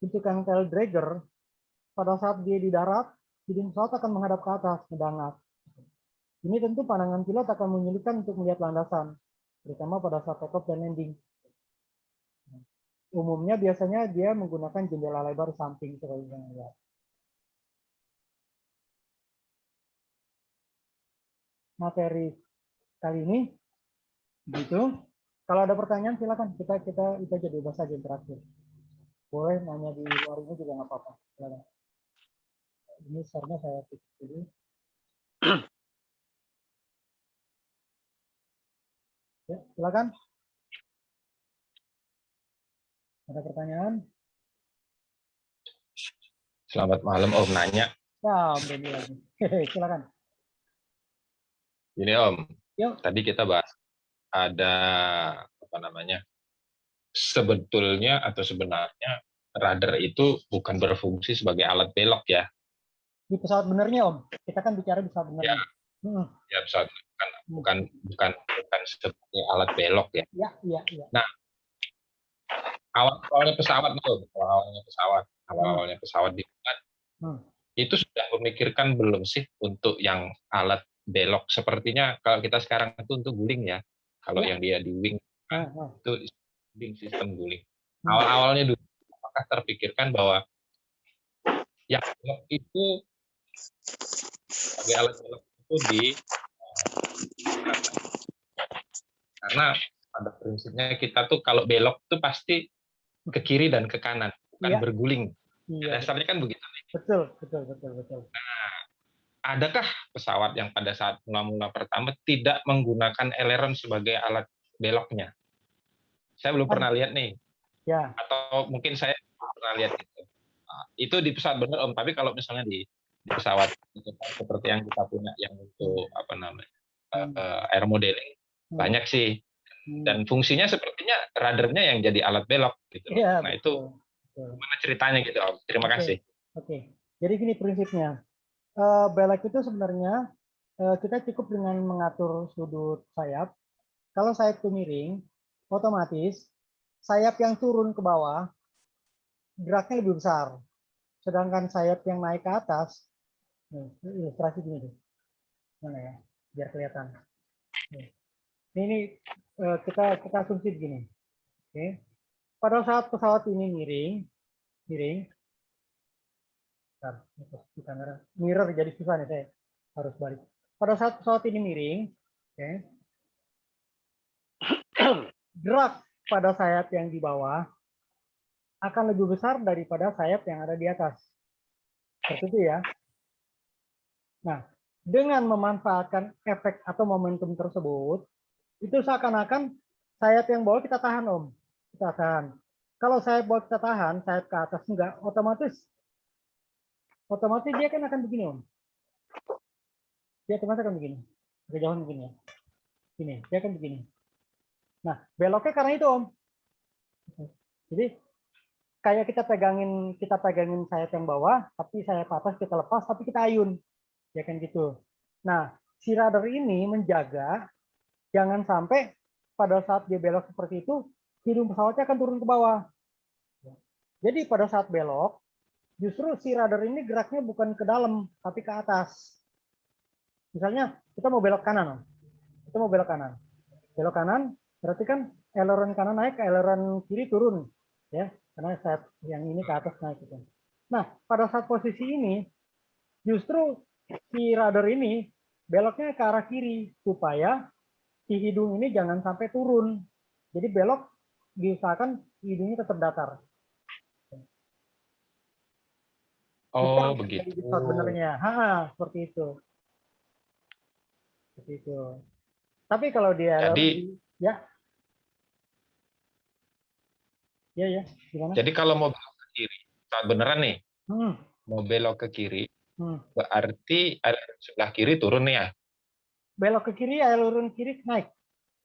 untuk yang tail dragger, pada saat dia di darat, hidung pesawat akan menghadap ke atas, mendangat. Ini tentu pandangan pilot akan menyulitkan untuk melihat landasan, terutama pada saat take off dan landing. Umumnya biasanya dia menggunakan jendela lebar samping seperti yang lihat. Materi kali ini begitu. Kalau ada pertanyaan silakan kita jadi bahas aja yang terakhir. Boleh nanya di luar ini juga nggak apa-apa. Ini share-nya saya tutup dulu. Ya, silakan. Ada pertanyaan? Selamat malam Om, nanya. Ya, Om Denny lagi. Silakan. Ini Om, Yuk. tadi kita bahas ada apa namanya, sebetulnya atau sebenarnya rudder itu bukan berfungsi sebagai alat belok ya. Di pesawat benernya Om, kita kan bicara di pesawat Ya, benernya. Hmm. ya pesawat bukan sebagai alat belok ya. Ya. Nah, awalnya pesawat tuh, awalnya pesawat dibuat, itu sudah memikirkan belum sih untuk yang alat belok? Sepertinya kalau kita sekarang itu untuk guling ya. Kalau yang dia di wing itu wing sistem guling. Awal-awalnya dulu apakah terpikirkan bahwa yang belok itu sebagai alat belok itu karena pada prinsipnya kita tuh kalau belok tuh pasti ke kiri dan ke kanan, bukan berguling. Dasarnya kan begitu. Betul. Nah, adakah pesawat yang pada saat mula-mula pertama tidak menggunakan aileron sebagai alat beloknya? Saya belum pernah lihat nih. Ya. Atau mungkin saya pernah lihat itu. Nah, itu di pesawat benar Om, tapi kalau misalnya di pesawat seperti yang kita punya yang untuk apa namanya air modeling banyak sih, dan fungsinya sepertinya radarnya yang jadi alat belok gitu. Ya, nah itu gimana ceritanya gitu Om? Terima kasih. Oke. Jadi gini prinsipnya, belok itu sebenarnya kita cukup dengan mengatur sudut sayap. Kalau sayap itu miring, otomatis sayap yang turun ke bawah geraknya lebih besar. Sedangkan sayap yang naik ke atas, ilustrasi gini deh. Mana ya? Biar kelihatan. Ini kita asumsi begini. Oke. Pada saat pesawat ini miring. Mirror jadi susah nih, saya harus balik. Pada saat pesawat ini miring, gerak pada sayap yang di bawah akan lebih besar daripada sayap yang ada di atas. Seperti itu ya. Nah, dengan memanfaatkan efek atau momentum tersebut, itu seakan-akan sayap yang bawah kita tahan Om. Kita tahan. Kalau sayap bawah kita tahan, sayap ke atas enggak, otomatis dia kan akan begini Om. Dia otomatis akan begini. Kejauhan begini ya. Gini, dia akan begini. Nah, beloknya karena itu Om. Jadi kayak kita pegangin sayap yang bawah, tapi sayap atas kita lepas, tapi kita ayun. Ya kan gitu. Nah, si rudder ini menjaga jangan sampai pada saat dia belok seperti itu, hidung pesawatnya akan turun ke bawah. Jadi pada saat belok, justru si rudder ini geraknya bukan ke dalam, tapi ke atas. Misalnya kita mau belok kanan, kita mau belok kanan. Belok kanan, berarti kan aileron kanan naik, aileron kiri turun, ya, karena sayap yang ini ke atas naik. Gitu. Nah, pada saat posisi ini, justru si rudder ini beloknya ke arah kiri supaya si hidung ini jangan sampai turun. Jadi belok diusahakan hidungnya tetap datar. Oh, begitu. Sebenarnya, seperti itu. Seperti itu. Tapi kalau dia ya, gimana? Jadi kalau mau belok ke kiri, saat beneran nih, mau belok ke kiri, berarti sebelah kiri turun nih ya? Belok ke kiri, aileron kiri naik,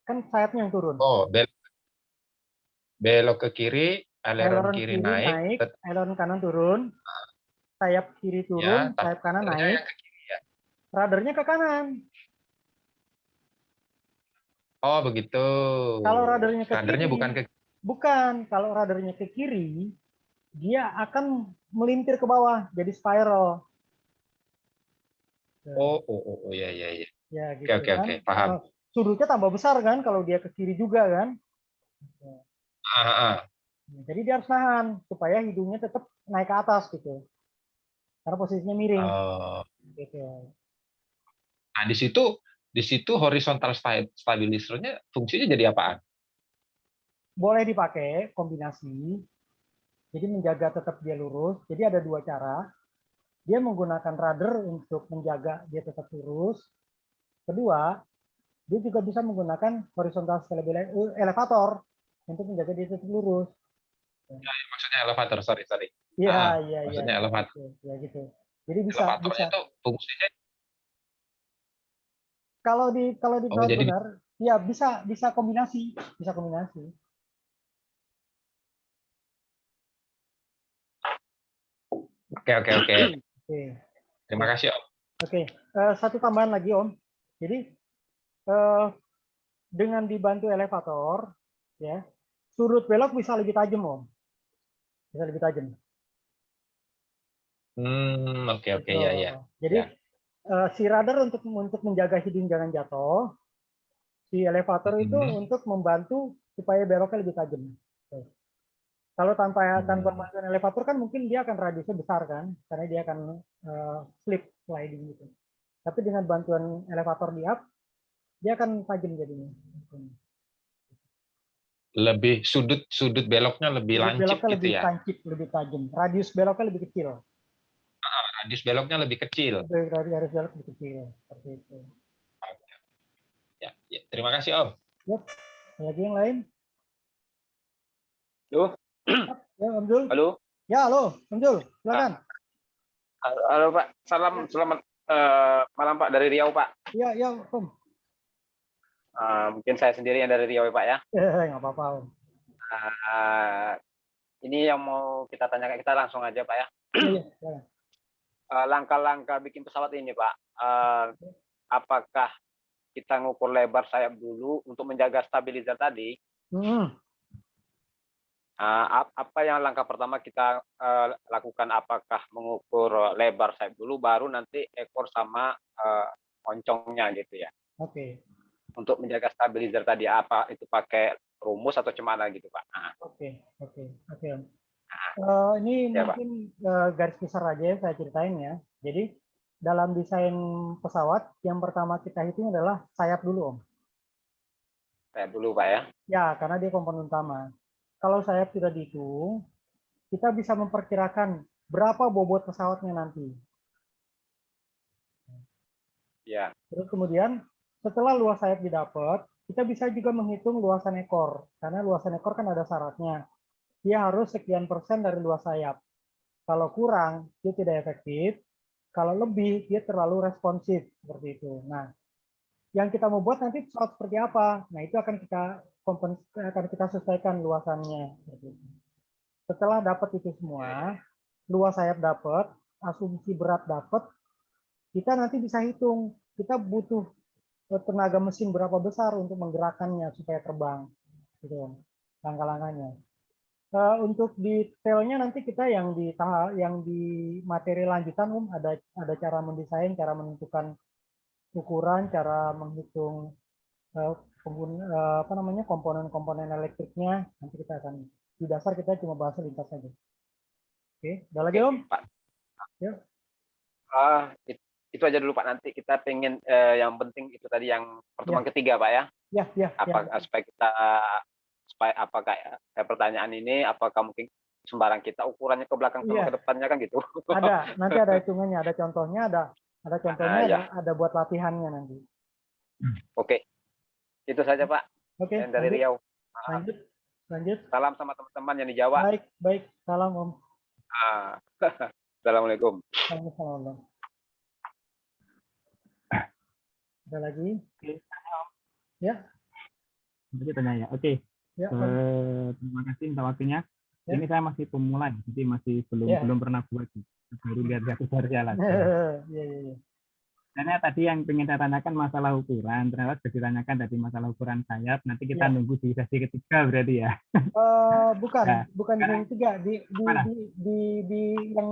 kan sayapnya yang turun. Oh, belok ke kiri, aileron kiri naik, aileron kanan turun, sayap kiri turun, ya, sayap kanan naik, ya. Radarnya ke kanan. Oh, begitu. Kalau radarnya ke kiri, bukan kalau radarnya ke kiri, dia akan melintir ke bawah, jadi spiral. Oh, ya. Ya, gitu, oke, paham. Sudutnya tambah besar kan, kalau dia ke kiri juga kan. Jadi dia harus nahan supaya hidungnya tetap naik ke atas gitu. Karena posisinya miring. Gitu. Nah, di situ horizontal stabilizer-nya fungsinya jadi apaan? Boleh dipakai kombinasi. Jadi menjaga tetap dia lurus. Jadi ada dua cara. Dia menggunakan rudder untuk menjaga dia tetap lurus. Kedua, dia juga bisa menggunakan horizontal elevator untuk menjaga dia tetap lurus. Ya, maksudnya elevator, sorry. Iya. Maksudnya elevator. Ya gitu. Jadi bisa. Elevatornya itu fungsinya. Kalau di pesawat benar, Ya, bisa kombinasi, bisa kombinasi. Oke. Oke. Terima kasih Om. Oke, satu tambahan lagi Om. Jadi dengan dibantu elevator, ya, sudut belok bisa lebih tajam Om, bisa lebih tajam. Oke ya. Jadi Ya. si radar untuk menjaga hidung jangan jatuh, si elevator itu untuk membantu supaya beloknya lebih tajam. Oke. Kalau tanpa bantuan elevator kan mungkin dia akan radiusnya besar kan, karena dia akan slip sliding gitu. Tapi dengan bantuan elevator di up, dia akan tajam jadinya. Lebih sudut beloknya lebih Sudut lancip beloknya gitu lebih ya. tancip, lebih tajam. Radius beloknya lebih kecil. Radius beloknya lebih kecil. Radius belok lebih kecil. Seperti itu. Ya. Terima kasih Om. Yep. Lagi yang lain? Halo. Ya, Om Jul. Halo. Ya, halo, Om Jul. Silakan. Halo Pak. Selamat malam Pak dari Riau Pak. Ya, Om. Mungkin saya sendiri yang dari Riau ya Pak ya. Nggak apa-apa, Om. Ini yang mau kita tanyakan, kita langsung aja Pak ya. Iya. Langkah-langkah bikin pesawat ini Pak. Apakah kita ngukur lebar sayap dulu untuk menjaga stabilizer tadi? Apa yang langkah pertama kita lakukan? Apakah mengukur lebar sayap dulu, baru nanti ekor sama oncongnya gitu ya? Oke. Untuk menjaga stabilizer tadi, apa itu pakai rumus atau cemana gitu Pak? Oke. Ini Ya, mungkin garis besar aja yang saya ceritain ya. Jadi dalam desain pesawat yang pertama kita hitung adalah sayap dulu, Om. Sayap dulu Pak ya. Ya, karena dia komponen utama. Kalau sayap sudah dihitung, kita bisa memperkirakan berapa bobot pesawatnya nanti. Ya. Terus kemudian setelah luas sayap didapat, kita bisa juga menghitung luasan ekor. Karena luasan ekor kan ada syaratnya. Dia harus sekian persen dari luas sayap. Kalau kurang, dia tidak efektif. Kalau lebih, dia terlalu responsif. Seperti itu. Nah, yang kita mau buat nanti pesawat seperti apa? Nah, itu akan kita sesuaikan luasannya. Setelah dapat itu semua, luas sayap dapat, asumsi berat dapat, kita nanti bisa hitung, kita butuh tenaga mesin berapa besar untuk menggerakkannya supaya terbang. Gitu. Langkah-langkahnya. Untuk detailnya nanti kita yang di materi lanjutan ada cara mendesain, cara menentukan ukuran, cara menghitung komponen-komponen elektriknya. Nanti kita akan di dasar kita cuma bahas lintas saja. Oke, udah lagi Om? Pak. Ya. Itu aja dulu Pak, nanti kita pengen yang penting itu tadi yang pertemuan ketiga Pak ya. Ya. Apakah pertanyaan ini apakah mungkin sembarang kita ukurannya ke belakang sama ke depannya kan gitu. Ada, nanti ada hitungannya, ada contohnya, ada contohnya, ada buat latihannya nanti. Oke. Itu saja Pak. Oke. Yang dari Riau. Lanjut. Salam sama teman-teman yang di Jawa. Baik. Salam Om. Assalamualaikum. Waalaikumsalam. Ada lagi? Oke. Ya. Jadi tanya ya. Oke. Ya, terima kasih minta waktunya. Ya. Ini saya masih pemula, jadi masih belum pernah buat. Baru lihat baru jalan. Iya. Karena tadi yang ingin saya tanyakan masalah ukuran, ternyata sudah ditanyakan tadi masalah ukuran sayap. Nanti kita nunggu di sesi ketiga berarti ya. Bukan di sesi ketiga, di yang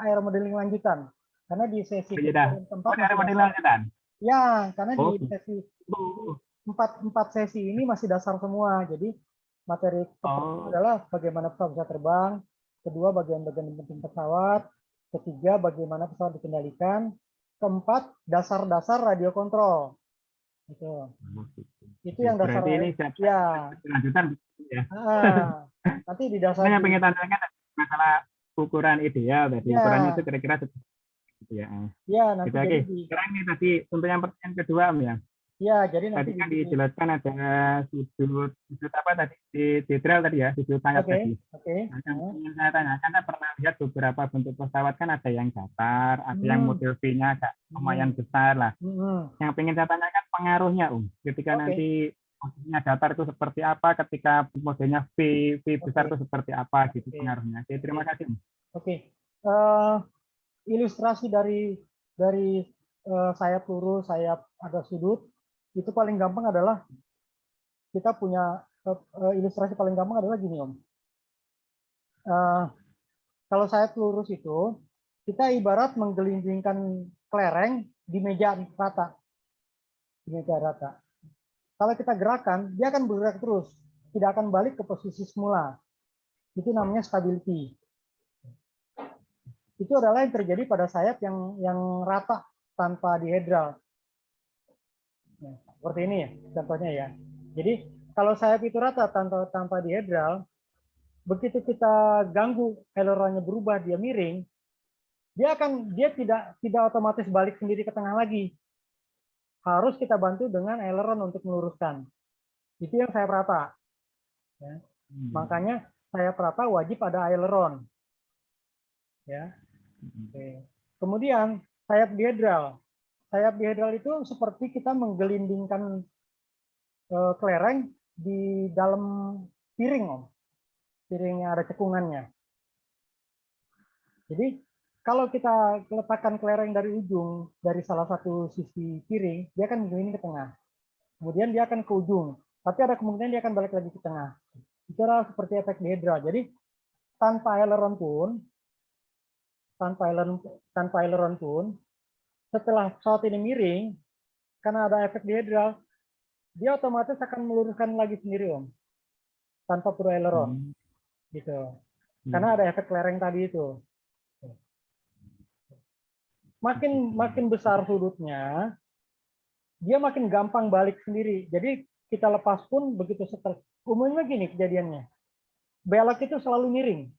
aeromodeling lanjutan. Karena di sesi keempat aeromodeling lanjutan. Ya, karena di sesi empat sesi ini masih dasar semua. Jadi materi pertama adalah bagaimana pesawat bisa terbang, kedua bagian-bagian penting pesawat, ketiga bagaimana pesawat dikendalikan, keempat dasar-dasar radio kontrol. Itu yang dasar. Berarti ini lanjutan ya. Nanti di dasar. Saya pengen tanyakan masalah ukuran ideal tadi. Ukurannya itu kira-kira gitu ya. Ya, nanti jadi sekarang ini tadi untuk yang pertanyaan kedua ya. Ya, jadi nanti tadi kan dijelaskan ada sudut apa tadi di drill tadi ya, sudut sayap tadi. Nah, yang ingin saya tanyakan, saya pernah lihat beberapa bentuk pesawat kan ada yang datar, ada yang model V-nya agak lumayan besar lah. Yang ingin saya tanyakan pengaruhnya, ketika nanti modelnya datar itu seperti apa, ketika modelnya V besar itu seperti apa, gitu pengaruhnya. Oke, terima kasih. Oke. Ilustrasi dari sayap lurus, sayap ada sudut, itu paling gampang adalah kita punya ilustrasi paling gampang adalah gini, Om. Kalau sayap lurus itu, kita ibarat menggelindingkan kelereng di meja rata. Di meja rata. Kalau kita gerakan, dia akan bergerak terus, tidak akan balik ke posisi semula. Itu namanya stability. Itu adalah yang terjadi pada sayap yang rata tanpa dihedral. Nah, seperti ini ya, contohnya ya. Jadi kalau sayap itu rata tanpa dihedral, begitu kita ganggu aileronnya berubah, dia miring, dia tidak otomatis balik sendiri ke tengah lagi. Harus kita bantu dengan aileron untuk meluruskan. Itu yang sayap rata. Ya. Makanya sayap rata wajib ada aileron. Ya. Oke. Kemudian sayap dihedral. Sayap dihedral itu seperti kita menggelindingkan kelereng di dalam piring, Om. Piringnya ada cekungannya. Jadi kalau kita letakkan kelereng dari ujung, dari salah satu sisi piring, dia akan begini ke tengah. Kemudian dia akan ke ujung. Tapi ada kemungkinan dia akan balik lagi ke tengah. Itu adalah seperti efek dihedral. Jadi tanpa aileron pun, setelah pesawat ini miring, karena ada efek dihedral, dia otomatis akan meluruskan lagi sendiri, Om. Tanpa perlu aileron. Gitu. Karena ada efek kelereng tadi itu. Makin besar sudutnya, dia makin gampang balik sendiri. Jadi kita lepas pun begitu setel. Umumnya gini kejadiannya. Belok itu selalu miring.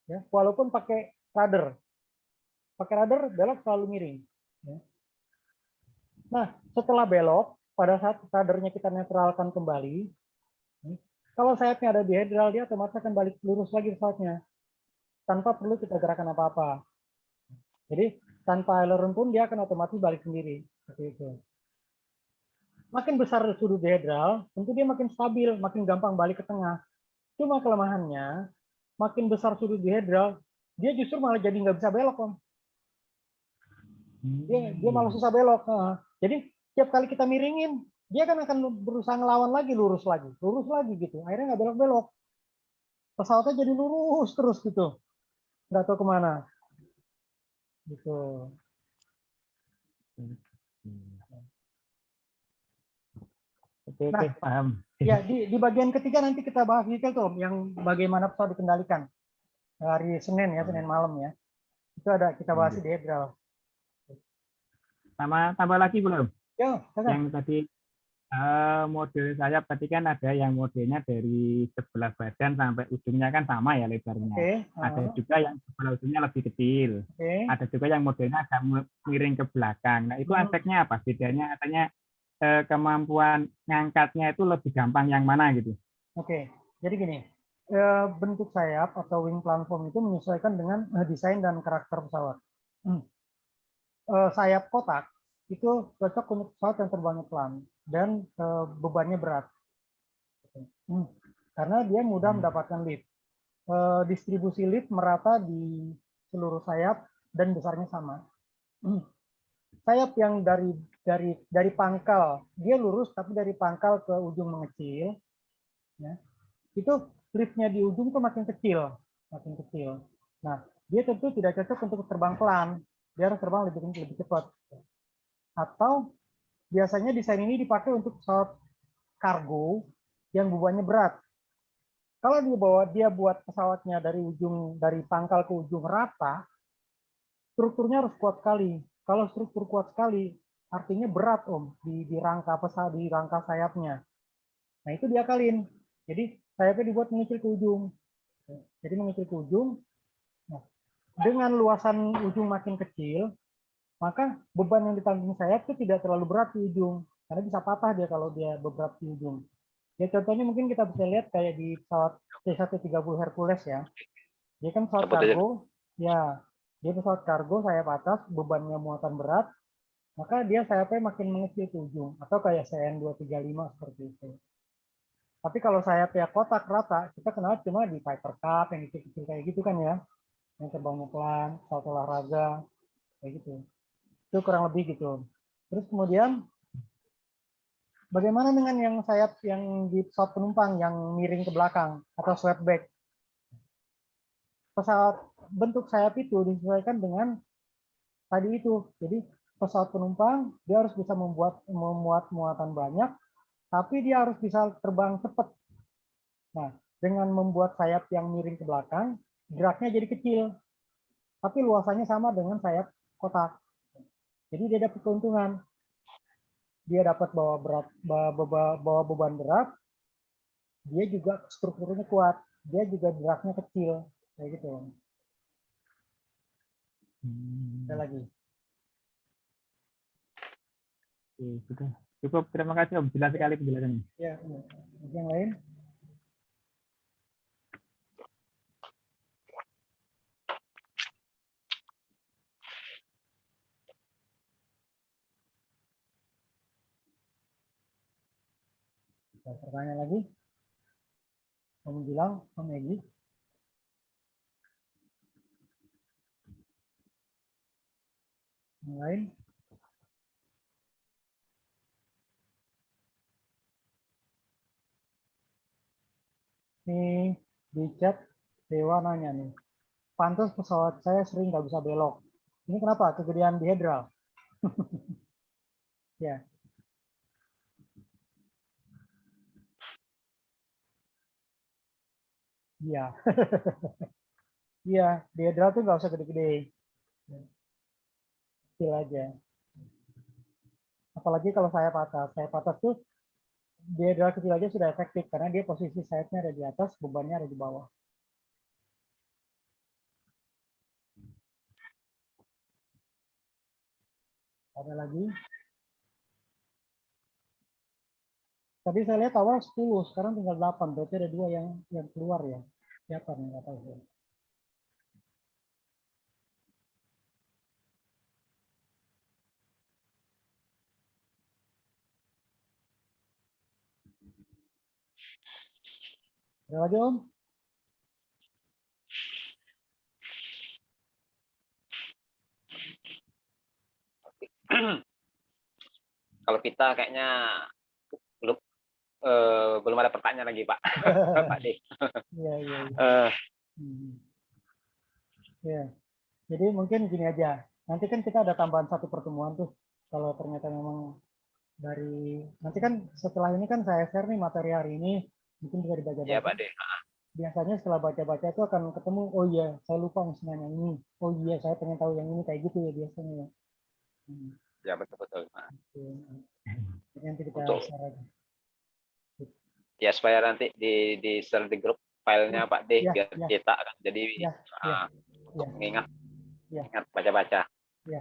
Ya, walaupun pakai rudder. Pakai rudder, belok selalu miring. Ya. Nah, setelah belok, pada saat ruddernya kita netralkan kembali, kalau sayapnya ada dihedral, dia otomatis akan balik lurus lagi pesawatnya. Tanpa perlu kita gerakan apa-apa. Jadi tanpa aileron pun dia akan otomatis balik sendiri. Seperti itu. Makin besar sudut dihedral, tentu dia makin stabil, makin gampang balik ke tengah. Cuma kelemahannya, makin besar sudut dihedral, dia justru malah jadi nggak bisa belok, Om. Dia malah susah belok. Jadi tiap kali kita miringin, dia kan akan berusaha ngelawan lagi, lurus lagi gitu. Akhirnya nggak belok-belok. Pesawatnya jadi lurus terus gitu, nggak tahu kemana. Gitu. Oke, Nah, paham. Ya, di bagian ketiga nanti kita bahas detail tuh, yang bagaimana pesawat dikendalikan hari Senin ya, Senin malam ya. Itu ada kita bahas di dihedral. Sama tambah lagi belum? Ya, yang tadi model sayap tadi kan ada yang modelnya dari sebelah badan sampai ujungnya kan sama ya lebarnya. Ada juga yang sebelah ujungnya lebih kecil. Ada juga yang modelnya agak miring ke belakang. Nah itu aspeknya apa? Bedanya katanya kemampuan ngangkatnya itu lebih gampang yang mana gitu? Jadi gini, bentuk sayap atau wing platform itu menyesuaikan dengan desain dan karakter pesawat. Sayap kotak itu cocok untuk pesawat yang terbangnya pelan dan bebannya berat. Karena dia mudah mendapatkan lift. Distribusi lift merata di seluruh sayap dan besarnya sama. Sayap yang dari pangkal, dia lurus tapi dari pangkal ke ujung mengecil, ya, itu liftnya di ujung tuh makin kecil. Nah, dia tentu tidak cocok untuk terbang pelan, dia harus terbang lebih cepat. Atau biasanya desain ini dipakai untuk pesawat kargo yang bebannya berat. Kalau dia buat pesawatnya dari pangkal ke ujung rata, strukturnya harus kuat sekali. Kalau struktur kuat sekali, artinya berat, Om, di rangka sayapnya. Nah, itu diakalin. Jadi sayapnya dibuat mengecil ke ujung. Jadi mengecil ke ujung. Nah, dengan luasan ujung makin kecil, maka beban yang ditanggung sayap itu tidak terlalu berat di ujung. Karena bisa patah dia kalau dia berat di ujung. Ya contohnya mungkin kita bisa lihat kayak di pesawat C-130 Hercules ya. Dia kan pesawat kargo, ya. Dia pesawat kargo sayap atas, bebannya muatan berat. maka dia sayapnya makin mengecil ke ujung, atau kayak CN235 seperti itu. Tapi kalau sayapnya kotak rata, kita kenal cuma di Piper Cup yang kecil-kecil kayak gitu kan ya, yang terbangnya pelan, pesawat olahraga kayak gitu. Itu kurang lebih gitu. Terus kemudian bagaimana dengan yang sayap yang di pesawat penumpang yang miring ke belakang atau swept back? Pesawat bentuk sayap itu disesuaikan dengan tadi itu. Jadi pesawat penumpang dia harus bisa memuat muatan banyak, tapi dia harus bisa terbang cepat. Nah, dengan membuat sayap yang miring ke belakang, geraknya jadi kecil, tapi luasannya sama dengan sayap kotak. Jadi dia dapat keuntungan. Dia dapat bawa beban berat, dia juga strukturnya kuat, dia juga geraknya kecil, kayak gitu. Ada lagi. Oke, sudah cukup. Terima kasih Om. Jelas sekali penjelasannya. Ya, yang lain? Pertanyaan lagi? Kamu bilang, Om Egi? Yang lain? Nih, di chat Dewa nanya nih, pantas pesawat saya sering nggak bisa belok. Ini kenapa? Kegedean dihedral. Ya. Iya. Iya, dihedral tuh nggak usah gede-gede. Kecil aja. Apalagi kalau sayap atas tuh dihedral kecil aja sudah efektif karena dia posisi sayapnya ada di atas, bebannya ada di bawah. Ada lagi? Tadi saya lihat awal 10, sekarang tinggal 8. Berarti ada 2 yang keluar ya. Siapa nih? Nggak tahu saya. Ada lagi Om? Kalau kita kayaknya belum ada pertanyaan lagi Pak. Pak D. Iya, iya. Ya. Jadi mungkin gini aja. Nanti kan kita ada tambahan 1 pertemuan tuh. Kalau ternyata memang dari nanti kan setelah ini kan saya share nih materi hari ini, mungkin bisa dibaca-baca. Iya Pak D. Biasanya setelah baca-baca itu akan ketemu, oh iya saya lupa mesti nanya ini, oh iya saya pengen tahu yang ini, kayak gitu ya biasanya. Ya betul-betul. Jadi nanti kita share aja. Ya supaya nanti di share di grup filenya Pak D Ya, biar ya. kita kan jadi untuk mengingat ingat baca-baca. Ya.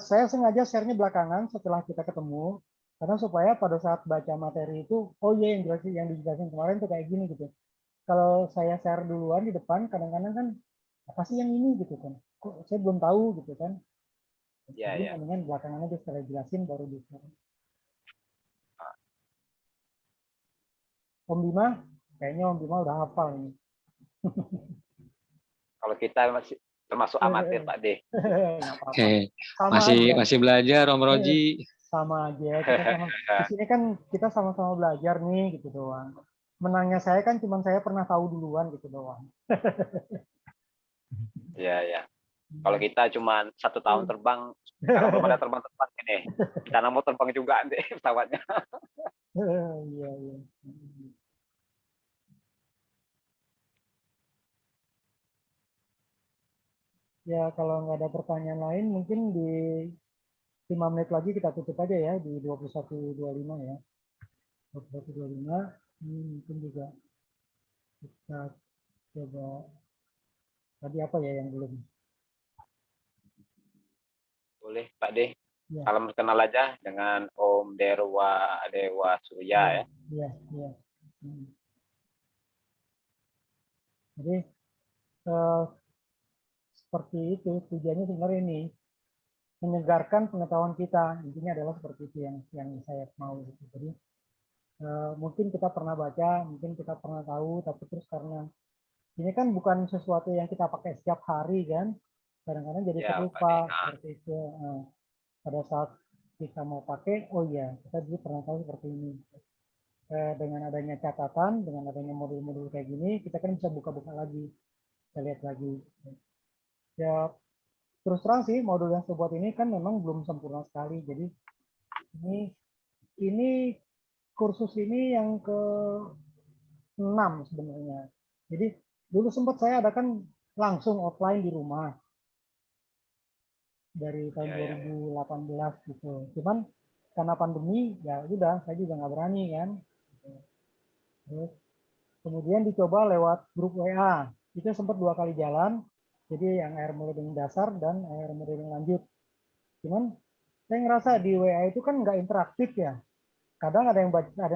Saya sengaja share-nya belakangan setelah kita ketemu, karena supaya pada saat baca materi itu, oh iya yang dijelasin kemarin tuh kayak gini gitu. Kalau saya share duluan di depan, kadang-kadang kan apa sih yang ini gitu kan? Kok saya belum tahu gitu kan? Jadi mendingan belakangan aja setelah jelasin baru di share. Om Bima, kayaknya Om Bima udah hafal ini. Kalau kita masih termasuk amatir Pak D. Masih belajar Om Roji. Sama aja, kita sama, di sini kan kita sama-sama belajar nih gitu doang. Menangnya saya kan cuma saya pernah tahu duluan gitu doang. Iya, ya. Kalau kita cuma 1 tahun terbang, kalau belum ada terbang ini, kita mau terbang juga nanti pesawatnya. Iya, iya. Ya, kalau nggak ada pertanyaan lain, mungkin di 5 menit lagi kita tutup aja ya, di 21.25 ya. 21.25, ini mungkin juga kita coba, tadi apa ya yang belum? Boleh Pak D. Ya. Salam kenal aja dengan Om Dewa Surya ya. Iya, iya. Jadi seperti itu. Tujuannya sebenarnya ini menyegarkan pengetahuan kita. Intinya adalah seperti itu yang saya mau. Gitu. Jadi mungkin kita pernah baca, mungkin kita pernah tahu, tapi terus karena ini kan bukan sesuatu yang kita pakai setiap hari kan, kadang-kadang jadi terlupa seperti itu. Pada saat kita mau pakai, oh iya, kita dulu pernah tahu seperti ini. Dengan adanya catatan, dengan adanya modul-modul kayak gini, kita kan bisa buka-buka lagi, kita lihat lagi. Ya, terus terang sih modul yang saya buat ini kan memang belum sempurna sekali. Jadi ini kursus ini yang ke-6 sebenarnya. Jadi dulu sempat saya adakan langsung offline di rumah dari tahun 2018 gitu. Cuman karena pandemi ya udah saya juga nggak berani kan. Terus kemudian dicoba lewat grup WA. Itu sempat 2 kali jalan. Jadi yang air modeling dasar dan air modeling lanjut. Cuman saya ngerasa di WA itu kan nggak interaktif ya. Kadang ada yang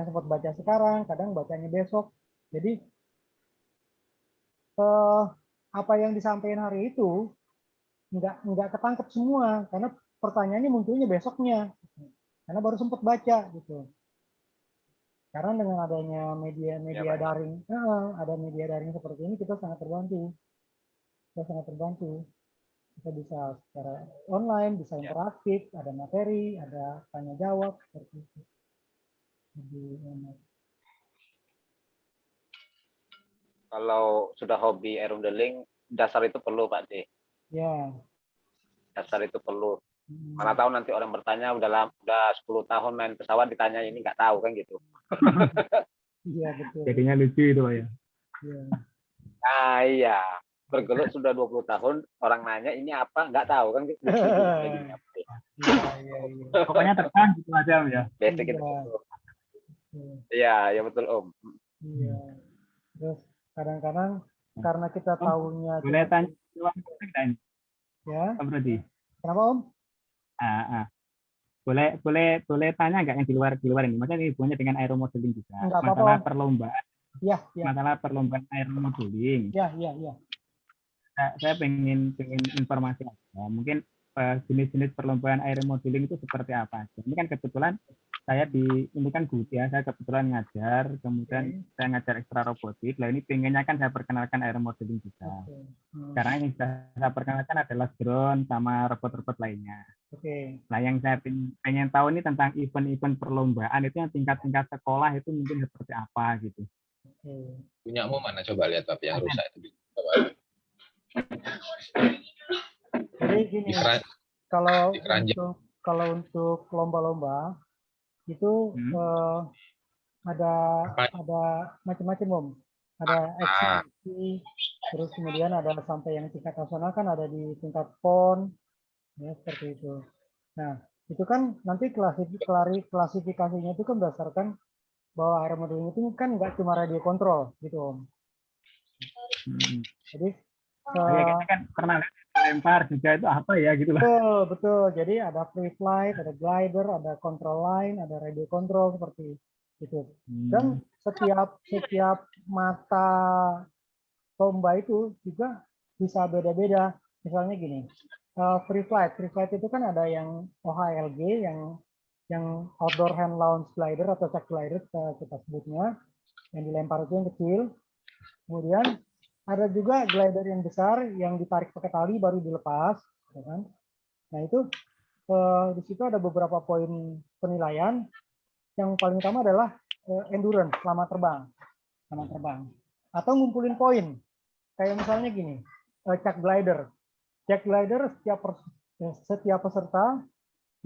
sempat baca sekarang, kadang bacanya besok. Jadi apa yang disampaikan hari itu nggak ketangkep semua karena pertanyaannya munculnya besoknya karena baru sempat baca gitu. Karena dengan adanya media daring, ada media daring seperti ini kita sangat terbantu. Kita bisa secara online, bisa interaktif, ada materi, ada tanya jawab seperti itu. Kalau sudah hobi air modeling, dasar itu perlu Pak D. Ya. Dasar itu perlu. Mana tahu nanti orang bertanya udah 10 tahun main pesawat ditanya ini nggak tahu kan gitu. Iya betul. Jadinya lucu itu Pak ya. Iya. Nah iya, bergelut sudah 20 tahun orang nanya ini apa nggak tahu kan gitu. Iya. Pokoknya terbang gitu aja ya. Basic itu. Iya, ya betul Om. Iya. Terus kadang-kadang karena kita tahunya boleh tanya ya. Om Rudi. Kenapa Om? Boleh tanya nggak yang di luar ini? Maksudnya ini hubungannya dengan aeromodeling juga. Enggak masalah apa-apa. Perlombaan. Iya. Masalah perlombaan aeromodeling. Iya. Saya pengen informasi aja. Mungkin jenis-jenis perlombaan aeromodeling itu seperti apa? Ini kan kebetulan saya ini kan guru ya, saya kebetulan ngajar, kemudian saya ngajar ekstra robotik. Nah ini pengennya kan saya perkenalkan aeromodeling juga. Karena yang saya perkenalkan adalah drone sama robot-robot lainnya. Nah yang saya pengen tahu ini tentang event-event perlombaan itu yang tingkat-tingkat sekolah itu mungkin seperti apa gitu. Punyamu mana coba lihat tapi yang rusak itu. Jadi gini, kalau untuk lomba-lomba itu ada macam-macam Om. Ada eksibisi, terus kemudian ada sampai yang tingkat nasional kan ada di tingkat PON, ya seperti itu. Nah itu kan nanti klasifikasinya itu kan berdasarkan bahwa air modeling itu kan nggak cuma radio kontrol gitu Om. Jadi kita kan pernah lempar juga itu apa ya gitu lah. Betul. Jadi ada free flight, ada glider, ada control line, ada radio control seperti itu. Dan setiap mata lomba itu juga bisa beda-beda. Misalnya gini, free flight itu kan ada yang OHLG yang outdoor hand launch glider atau check glider kita sebutnya, yang dilempar itu yang kecil. Kemudian ada juga glider yang besar yang ditarik pakai tali baru dilepas, ya kan? Nah itu di situ ada beberapa poin penilaian. Yang paling utama adalah endurance, lama terbang, atau ngumpulin poin. Kayak misalnya gini, check glider setiap peserta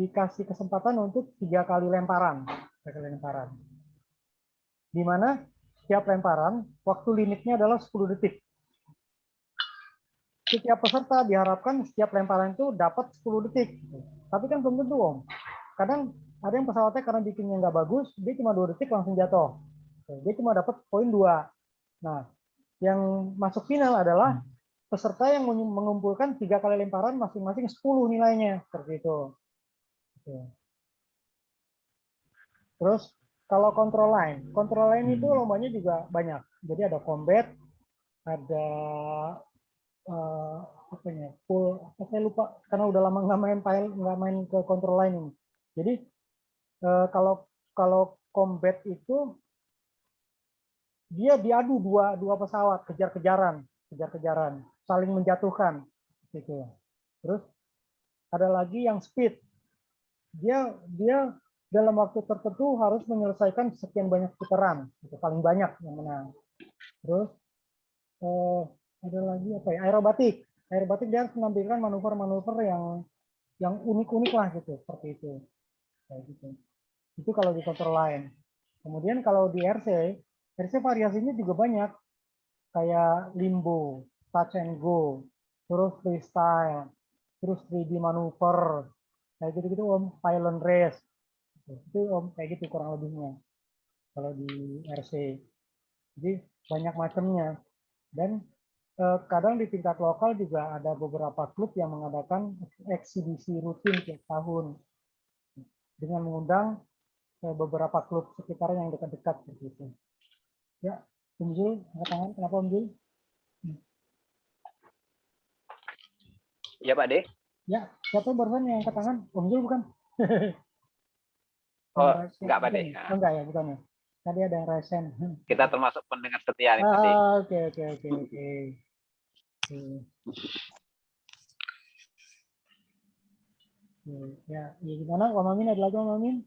dikasih kesempatan untuk 3 kali lemparan, di mana setiap lemparan waktu limitnya adalah 10 detik. Setiap peserta diharapkan setiap lemparan itu dapat 10 detik. Tapi kan belum tentu Om. Kadang ada yang pesawatnya karena bikinnya nggak bagus, dia cuma 2 detik langsung jatuh. Dia cuma dapat poin 2. Nah, yang masuk final adalah peserta yang mengumpulkan 3 kali lemparan masing-masing 10 nilainya. Seperti itu. Terus kalau control line itu lombanya juga banyak. Jadi ada combat, ada apanya full apa saya lupa karena udah lama nggak main file nggak main ke control line ini. Jadi kalau combat itu dia diadu dua pesawat kejar-kejaran saling menjatuhkan gitu. Terus ada lagi yang speed, dia dalam waktu tertentu harus menyelesaikan sekian banyak putaran, itu paling banyak yang menang. Terus ada lagi apa ya, aerobatik dia harus menampilkan manuver-manuver yang unik-unik lah gitu, seperti itu. Kayak gitu. Itu kalau di control line. Kemudian kalau di RC variasinya juga banyak, kayak limbo, touch and go, terus freestyle, terus 3D manuver, kayak gitu-gitu Om, pylon race. Itu Om, kayak gitu kurang lebihnya kalau di RC. Jadi banyak macamnya. Dan kadang di tingkat lokal juga ada beberapa klub yang mengadakan eksibisi rutin tiap tahun dengan mengundang beberapa klub sekitar yang dekat-dekat begitu. Ya, Om Zul, angkat tangan. Kenapa Om Zul? Ya Pak De. Ya, siapa barusan yang angkat tangan? Om Zul bukan? Oh, enggak Pak De. Oh, enggak ya, bukan ya. Tadi ada yang resen. Kita termasuk pendengar setia nih Pak De. Oke. Ya, gimana Om Amin, ada lagi Om Amin?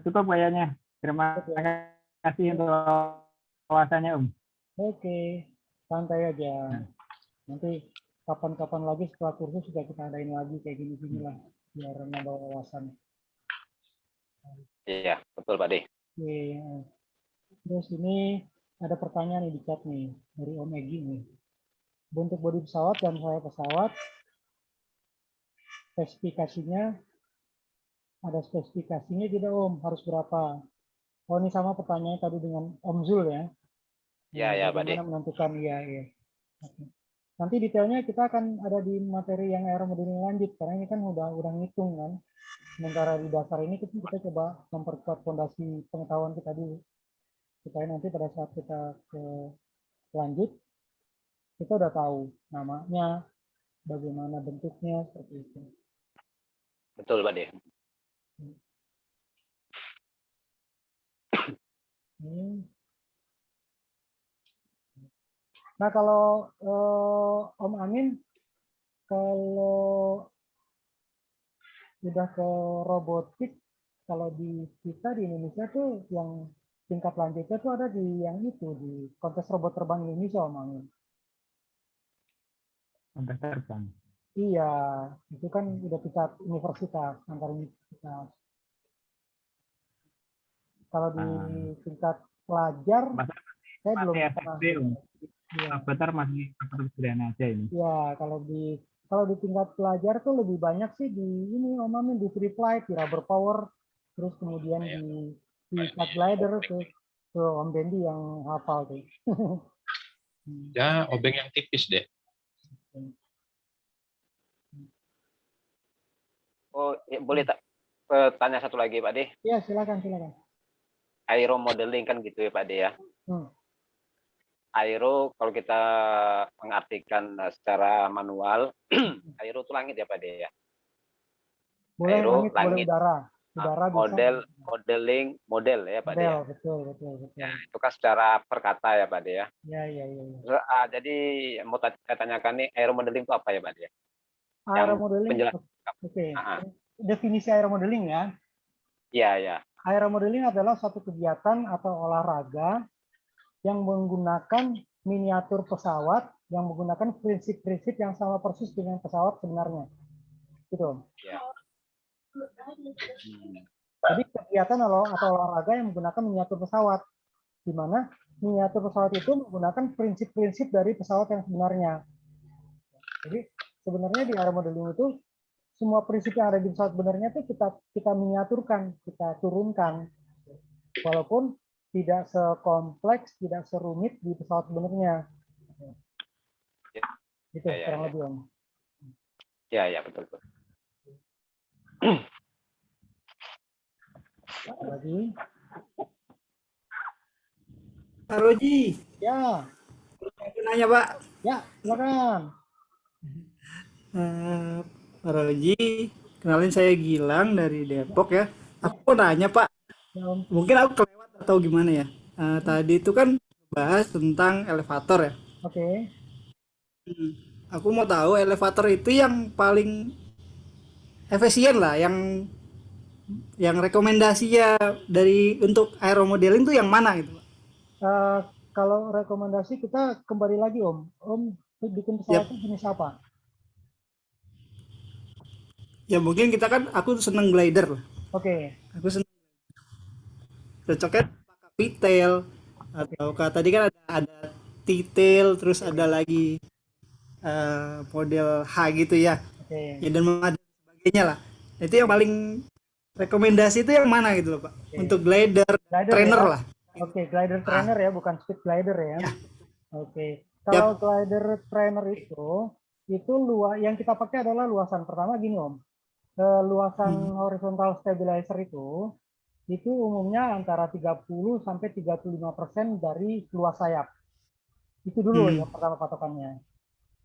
Cukup kayaknya. Terima kasih untuk wawasannya Om. Oke, santai aja. Nanti kapan-kapan lagi setelah kursus juga kita adain lagi kayak gini-gini lah, biar nambah wawasan. Iya, betul Pak De. Oke. Terus ini ada pertanyaan nih di chat nih dari Om Egi nih. Bentuk bodi pesawat dan sayap pesawat, spesifikasinya ada spesifikasinya tidak Om? Harus berapa? Oh ini sama pertanyaannya tadi dengan Om Zul ya? Ya Pak De. Bagaimana menentukan iya. Oke. Nanti detailnya kita akan ada di materi yang aeromodeling lanjut karena ini kan udah ngitung kan. Sementara di dasar ini kita coba memperkuat fondasi pengetahuan kita dulu supaya nanti pada saat kita ke lanjut kita udah tahu namanya, bagaimana bentuknya seperti itu. Betul Pak De. Nah kalau Om Amin, kalau udah ke robotik, kalau di kita di Indonesia tuh yang tingkat lanjutnya tuh ada di yang itu, di kontes robot terbang Indonesia Om Amin. Kontes terbang. Iya, itu kan udah tingkat universitas, antar universitas. Kalau di tingkat pelajar, saya belum pernah. Avatar masih kepribadian aja ini. Ya, kalau di tingkat pelajar tuh lebih banyak sih di ini Om Amin, di free flight, di rubber power, terus kemudian di flight glider tuh Om Dendi yang hafal tuh. Ya, obeng yang tipis deh. Oh, ya, boleh tak tanya satu lagi Pak De? Ya, silakan. Aero modeling kan gitu ya Pak De ya. Aero kalau kita mengartikan secara manual, aero itu langit ya Pak De ya. Boleh aero, langit, boleh udara. Udara model, bisa. modeling, model ya Pak De ya. Betul. Ya, itu kan secara perkata ya Pak De ya. Ya. Jadi mau saya tanyakan nih, aero modeling itu apa ya Pak De? Aero modeling. Oke. Definisi aero modeling ya. Iya. Aero modeling adalah satu kegiatan atau olahraga yang menggunakan miniatur pesawat yang menggunakan prinsip-prinsip yang sama persis dengan pesawat sebenarnya. Gitu. Ya. Jadi kegiatan atau olahraga yang menggunakan miniatur pesawat, di mana miniatur pesawat itu menggunakan prinsip-prinsip dari pesawat yang sebenarnya. Jadi sebenarnya di aero modeling itu semua prinsip yang ada di pesawat sebenarnya itu kita miniaturkan, kita turunkan, walaupun tidak sekompleks, tidak serumit di pesawat sebenarnya. Gitu kurang lebih Om. Ya betul. Lagi. Pak Roji. Ya. Aku nanya Pak. Ya, silakan. Pak Roji, kenalin saya Gilang dari Depok ya. Aku mau nanya Pak, Ya, Om. mungkin aku kelewat atau gimana ya. Tadi itu kan bahas tentang elevator ya. Oke. Hmm. Aku mau tahu elevator itu yang paling efisien lah, yang rekomendasinya dari untuk aeromodeling tuh yang mana gitu Pak? Eh, kalau rekomendasi kita kembali lagi Om. Om bikin Yap. pesawatnya jenis apa? Ya mungkin kita kan aku seneng glider lah. Oke. Aku seneng cocoknya pakai Pitel Oke. atau tadi kan ada T-tail terus ada lagi model H gitu ya. Oke. Ya dan sebagainya lah. Itu yang paling rekomendasi itu yang mana gitu loh Pak? Oke. Untuk glider, Glider trainer ya. lah. Oke, glider trainer ya, bukan speed glider ya. Ya. Oke. Kalau glider trainer itu luas yang kita pakai adalah luasan pertama gini Om. Luasan horizontal stabilizer itu umumnya antara 30 sampai 35% dari luas sayap. Itu dulu yang pertama patokannya.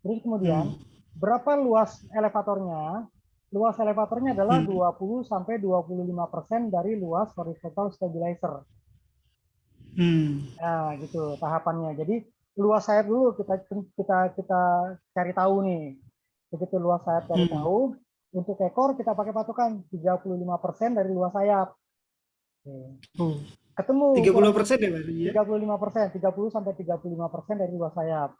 Terus kemudian berapa luas elevatornya? Luas elevatornya adalah 20 sampai 25% dari luas horizontal stabilizer. Nah, gitu tahapannya. Jadi luas sayap dulu kita cari tahu nih. Begitu luas sayap cari tahu, untuk ekor kita pakai patokan 35% dari luas sayap. Ketemu 30% ya Pak? 35%, 30 sampai 35% dari luas sayap.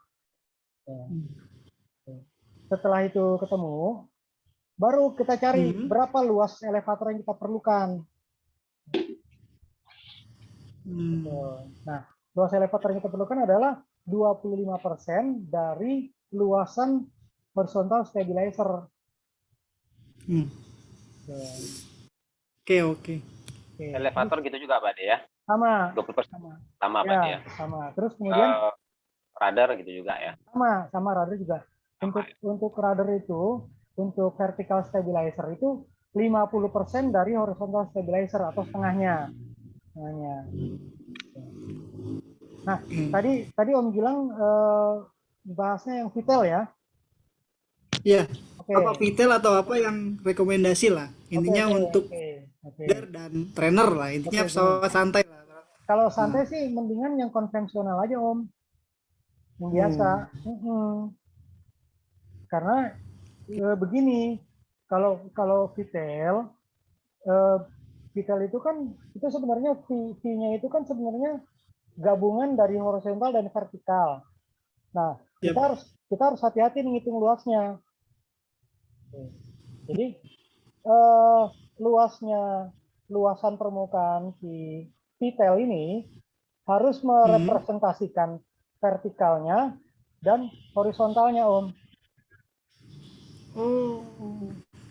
Setelah itu ketemu, baru kita cari berapa luas elevator yang kita perlukan. Nah, luas elevator yang kita perlukan adalah 25% dari luasan horizontal stabilizer. Oke. Elevator gitu juga Pak De ya? Sama. 20%. Sama Ya, Pak De ya? sama. Terus kemudian radar gitu juga ya? sama radar juga. Untuk radar itu, untuk vertical stabilizer itu 50% dari horizontal stabilizer atau setengahnya. Nah, tadi Om Gilang bahasnya yang vital ya? Iya. Oke. Apa vital atau apa yang rekomendasi lah. Intinya untuk glider dan trainer lah. Intinya pesawat santai lah. Kalau santai sih mendingan yang konvensional aja Om. Yang biasa. Karena begini, kalau vital itu kan itu sebenarnya V-nya itu kan sebenarnya gabungan dari horizontal dan vertikal. Nah, kita harus hati-hati ngitung luasnya. Jadi luasan permukaan si vital ini harus merepresentasikan vertikalnya dan horizontalnya Om.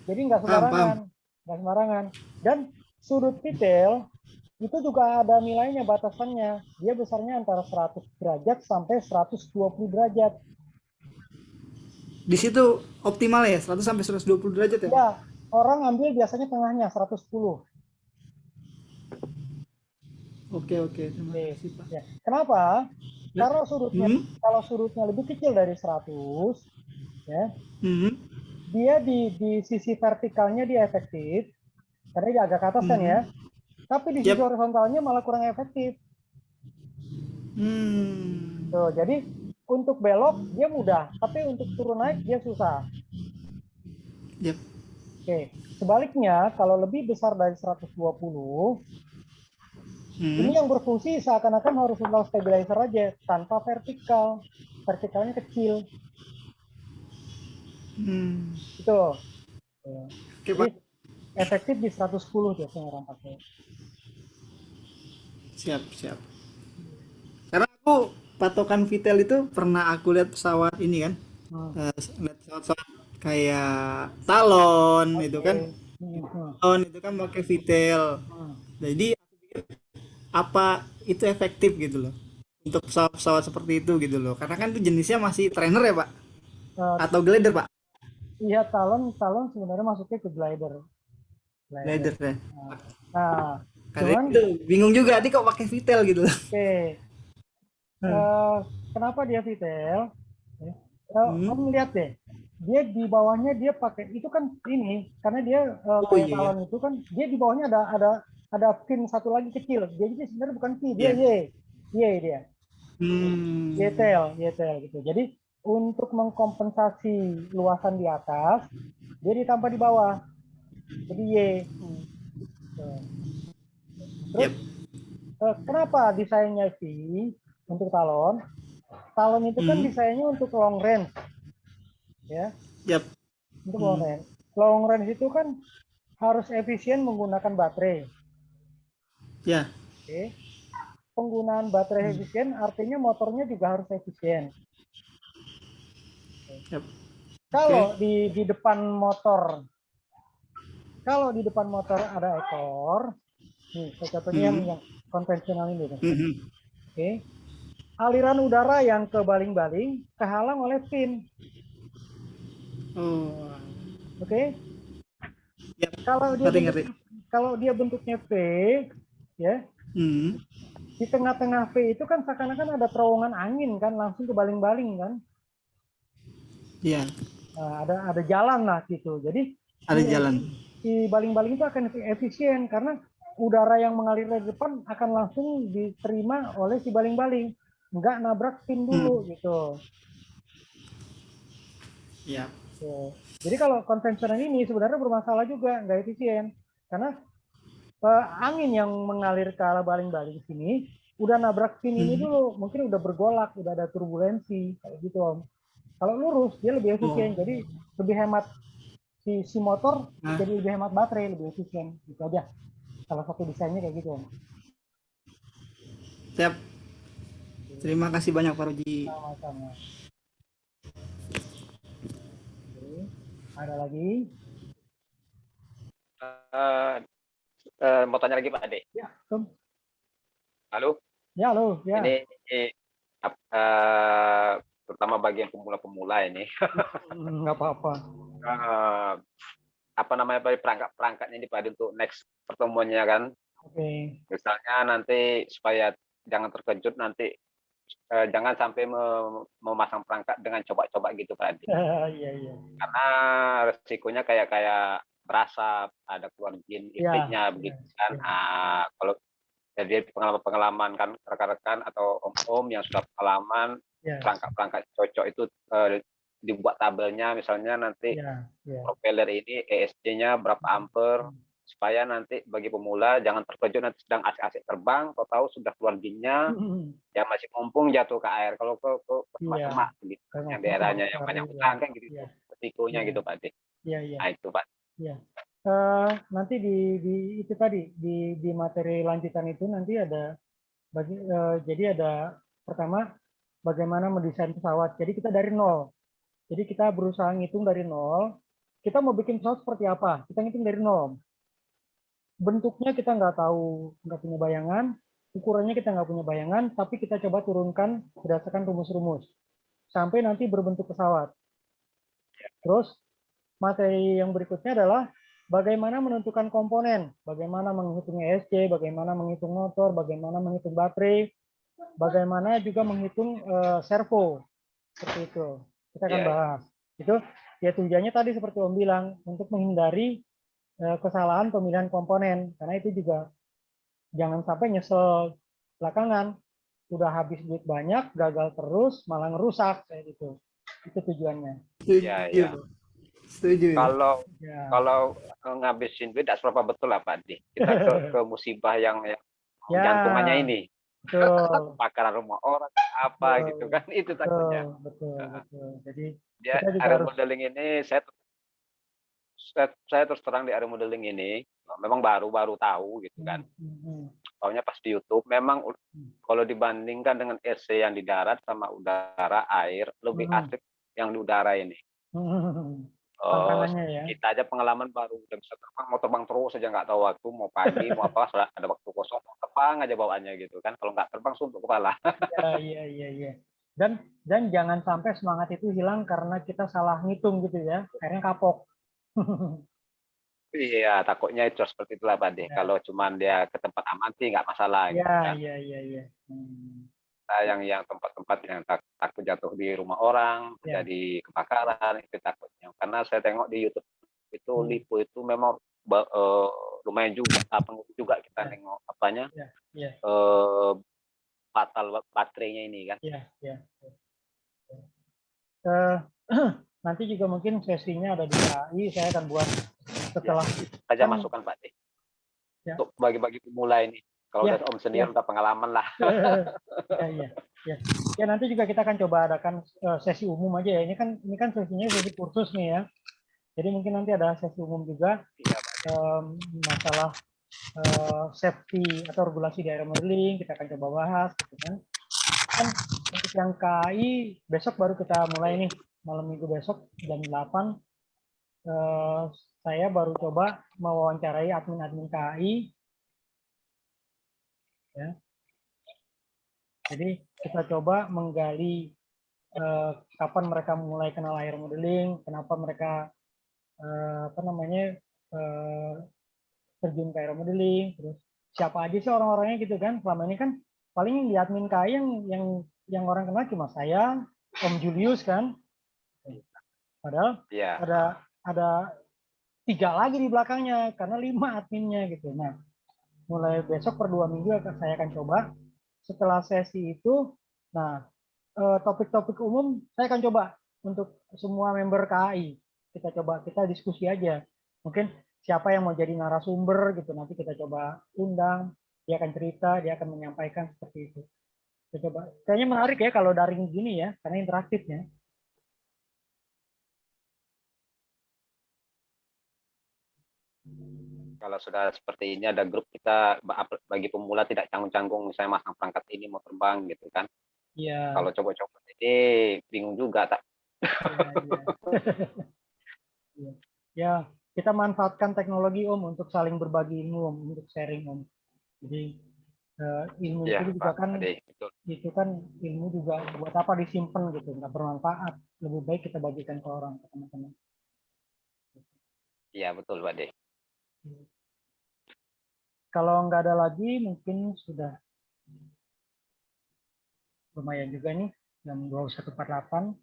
Jadi nggak sembarangan. Dan sudut vital itu juga ada nilainya, batasannya. Dia besarnya antara 100 derajat sampai 120 derajat. Di situ optimal ya, 100 sampai 120 derajat ya? Ya, orang ambil biasanya tengahnya 110. Oke. Terima kasih Pak. Ya. Kenapa? Karena kalau surutnya lebih kecil dari 100, ya, dia di sisi vertikalnya dia efektif, karena dia agak ke atas kan ya. Tapi di sisi horizontalnya malah kurang efektif. Tuh, jadi untuk belok dia mudah, tapi untuk turun naik dia susah. Oke. Sebaliknya, kalau lebih besar dari 120, ini yang berfungsi seakan-akan horizontal stabilizer aja, tanpa vertikal. Vertikalnya kecil. Itu. Jadi efektif di 110 biasanya orang pakai. Siap. Karena aku patokan vital itu pernah aku lihat pesawat ini kan. Lihat pesawat kayak Talon itu kan. Talon itu kan pakai vital. Jadi aku pikir apa itu efektif gitu loh. Untuk pesawat-pesawat seperti itu gitu loh. Karena kan itu jenisnya masih trainer ya, Pak. Atau glider, Pak. Iya, Talon sebenarnya masuknya ke glider. Glider ya. Nah, karena itu bingung juga, kok pakai vital gitu. Oke. kenapa dia vitel? Kamu lihat deh, dia di bawahnya dia pakai itu kan ini karena dia kayak talon itu kan dia di bawahnya ada fin satu lagi kecil. Jadi sebenarnya bukan fin, dia Y dia. YTL gitu. Jadi untuk mengkompensasi luasan di atas, dia ditambah di bawah. Jadi Y. Terus kenapa desainnya V untuk talon? Talon itu kan desainnya untuk long range. Ya. Untuk long range. Long range itu kan harus efisien menggunakan baterai. Ya. Oke. Penggunaan baterai efisien artinya motornya juga harus efisien. Kalau di depan motor ada ekor, nih contohnya yang konvensional ini. Oke. Aliran udara yang ke baling-baling kehalang oleh fin. Oke. Kalau dia bentuknya V, ya. Di tengah-tengah V itu kan seakan-akan ada terowongan angin kan, langsung ke baling-baling kan. Iya. Nah, ada jalan lah gitu. Jadi ada jalan. Si baling-baling itu akan efisien karena udara yang mengalir dari depan akan langsung diterima oleh si baling-baling, nggak nabrak fin dulu gitu. Iya. Jadi kalau konvensional ini sebenarnya bermasalah juga, nggak efisien karena angin yang mengalir ke arah baling-baling sini udah nabrak fin ini dulu, mungkin udah bergolak, udah ada turbulensi kayak gitu Om. Kalau lurus dia lebih efisien, jadi lebih hemat si motor, jadi lebih hemat baterai, lebih efisien gitu aja. Salah satu desainnya kayak gitu Om. Siap. Terima kasih banyak Pak Roji. Sama-sama. Ada lagi? Mau tanya lagi Pak Ade? Ya, Tom. Halo? Ya, halo. Ya. Ini terutama bagi yang pemula-pemula ini. Nggak apa-apa. Apa namanya perangkat-perangkatnya ini Pak Ade untuk next pertemuannya kan? Oke. Misalnya nanti supaya jangan terkejut nanti jangan sampai memasang perangkat dengan coba-coba gitu Pak Ade. Iya. Karena resikonya kayak berasa ada keluar jin istrinya begitu kan. Kalau jadi pengalaman kan rekan-rekan atau om-om yang sudah pengalaman perangkat-perangkat cocok itu dibuat tabelnya misalnya nanti propeller ini ESC-nya berapa ampere supaya nanti bagi pemula jangan terkejut nanti sedang asik-asik terbang tahu sudah keluar jinnya yang masih mumpung jatuh ke air kalau ke semak-semak gitu yang daerahnya yang banyak utang kan gitu resikonya gitu Pak Ade. Nah itu Pak. Nanti di itu tadi di materi lanjutan itu nanti ada jadi ada pertama bagaimana mendesain pesawat. Jadi kita dari nol. Jadi kita berusaha ngitung dari nol. Kita mau bikin pesawat seperti apa? Kita ngitung dari nol. Bentuknya kita nggak tahu, nggak punya bayangan. Ukurannya kita nggak punya bayangan, tapi kita coba turunkan berdasarkan rumus-rumus sampai nanti berbentuk pesawat. Terus materi yang berikutnya adalah bagaimana menentukan komponen, bagaimana menghitung ESC, bagaimana menghitung motor, bagaimana menghitung baterai, bagaimana juga menghitung servo. Seperti itu. Kita akan bahas. Itu ya tujuannya tadi seperti Om bilang untuk menghindari kesalahan pemilihan komponen karena itu juga jangan sampai nyesel belakangan udah habis duit banyak, gagal terus, malah ngerusak kayak gitu. Itu tujuannya. Iya. Setuju. Kalau ngabisin duit tidak seberapa betul lah Pak Ade. Kita ke musibah yang jantungannya ini. Kebakaran rumah orang apa gitu kan itu takutnya. Betul. Jadi dia aero modeling ini saya terus terang di aero modeling ini memang baru tahu gitu kan. Tahunya pas di YouTube memang kalau dibandingkan dengan EC yang di darat sama udara air lebih asik yang di udara ini. Kita aja pengalaman baru udah bisa terbang mau terbang terus aja nggak tahu waktu mau pagi mau apa ada waktu kosong mau terbang aja bawaannya gitu kan kalau nggak terbang suntuk kepala. Iya. Dan jangan sampai semangat itu hilang karena kita salah ngitung gitu ya akhirnya kapok. Iya takutnya itu seperti itulah Pak Ade. Kalau cuman dia ke tempat aman sih nggak masalah. Iya. kita yang tempat-tempat yang takut jatuh di rumah orang, jadi kebakaran itu takutnya. Karena saya tengok di YouTube itu Lipo itu memang lumayan juga kita nengok apanya fatal baterainya ini kan. Nanti juga mungkin sesinya ada di KAI, saya akan buat setelah saja masukan Pak D. Untuk bagi-bagi pemula ini. Kalau udah Om senior udah pengalaman lah. Ya nanti juga kita akan coba adakan sesi umum aja ya. Ini kan sesinya sesi kursus nih ya. Jadi mungkin nanti ada sesi umum juga masalah safety atau regulasi di area modeling kita akan coba bahas gitu kan. Kan untuk yang KAI besok baru kita mulai nih, malam minggu besok jam 8 saya baru coba mewawancarai admin-admin KAI ya. Jadi kita coba menggali kapan mereka mulai kenal air modeling, kenapa mereka terjun ke air modeling, terus siapa aja sih orang-orangnya gitu kan. Selama ini kan paling di admin KAI yang orang kenal cuma saya, Om Julius kan. Padahal ada 3 lagi di belakangnya karena 5 adminnya gitu. Nah, mulai besok per 2 minggu saya akan coba. Setelah sesi itu, nah topik-topik umum saya akan coba untuk semua member KAI. Kita diskusi aja. Mungkin siapa yang mau jadi narasumber gitu, nanti kita coba undang, dia akan cerita, dia akan menyampaikan seperti itu. Kita coba. Kayaknya menarik ya kalau daring gini ya, karena interaktif ya. Kalau sudah seperti ini ada grup kita bagi pemula tidak canggung-canggung, misalnya masang perangkat ini mau terbang gitu kan. Iya. Kalau coba-coba ini bingung juga tak. Ya, kita manfaatkan teknologi Om untuk saling berbagi ilmu Om, untuk sharing Om. Jadi ilmu itu juga kan itu kan ilmu juga buat apa disimpan gitu, nggak bermanfaat. Lebih baik kita bagikan ke orang, ke teman-teman. Iya betul Pak De. Kalau nggak ada lagi mungkin sudah lumayan juga nih jam 21.48.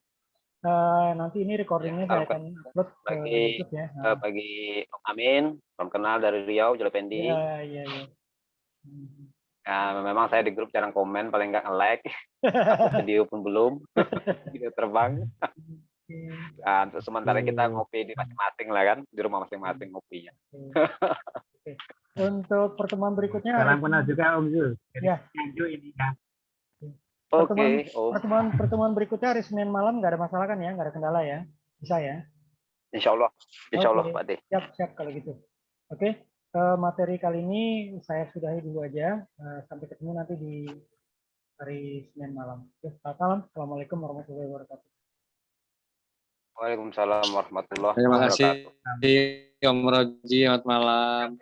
Nanti ini recordingnya saya akan upload ke YouTube ya. Bagi Om Amin, salam kenal dari Riau, Jolopendi. Iya. Ya, memang saya di grup jarang komen, paling nggak nge-like. Video pun belum. Video terbang. Nah, untuk sementara kita ngopi di masing-masing lah kan, di rumah masing-masing ngopinya. Untuk pertemuan berikutnya. Salam kenal juga Om Zul. Ya. Ini ya. Oke. Pertemuan berikutnya hari Senin malam nggak ada masalah kan ya, nggak ada kendala ya, bisa ya? Insya Allah Pak De. Siap kalau gitu. Oke. Materi kali ini saya sudahi dulu aja. Sampai ketemu nanti di hari Senin malam. Selamat malam. Assalamualaikum warahmatullahi wabarakatuh. Waalaikumsalam warahmatullahi Terima wabarakatuh. kasih Om Roji, selamat malam.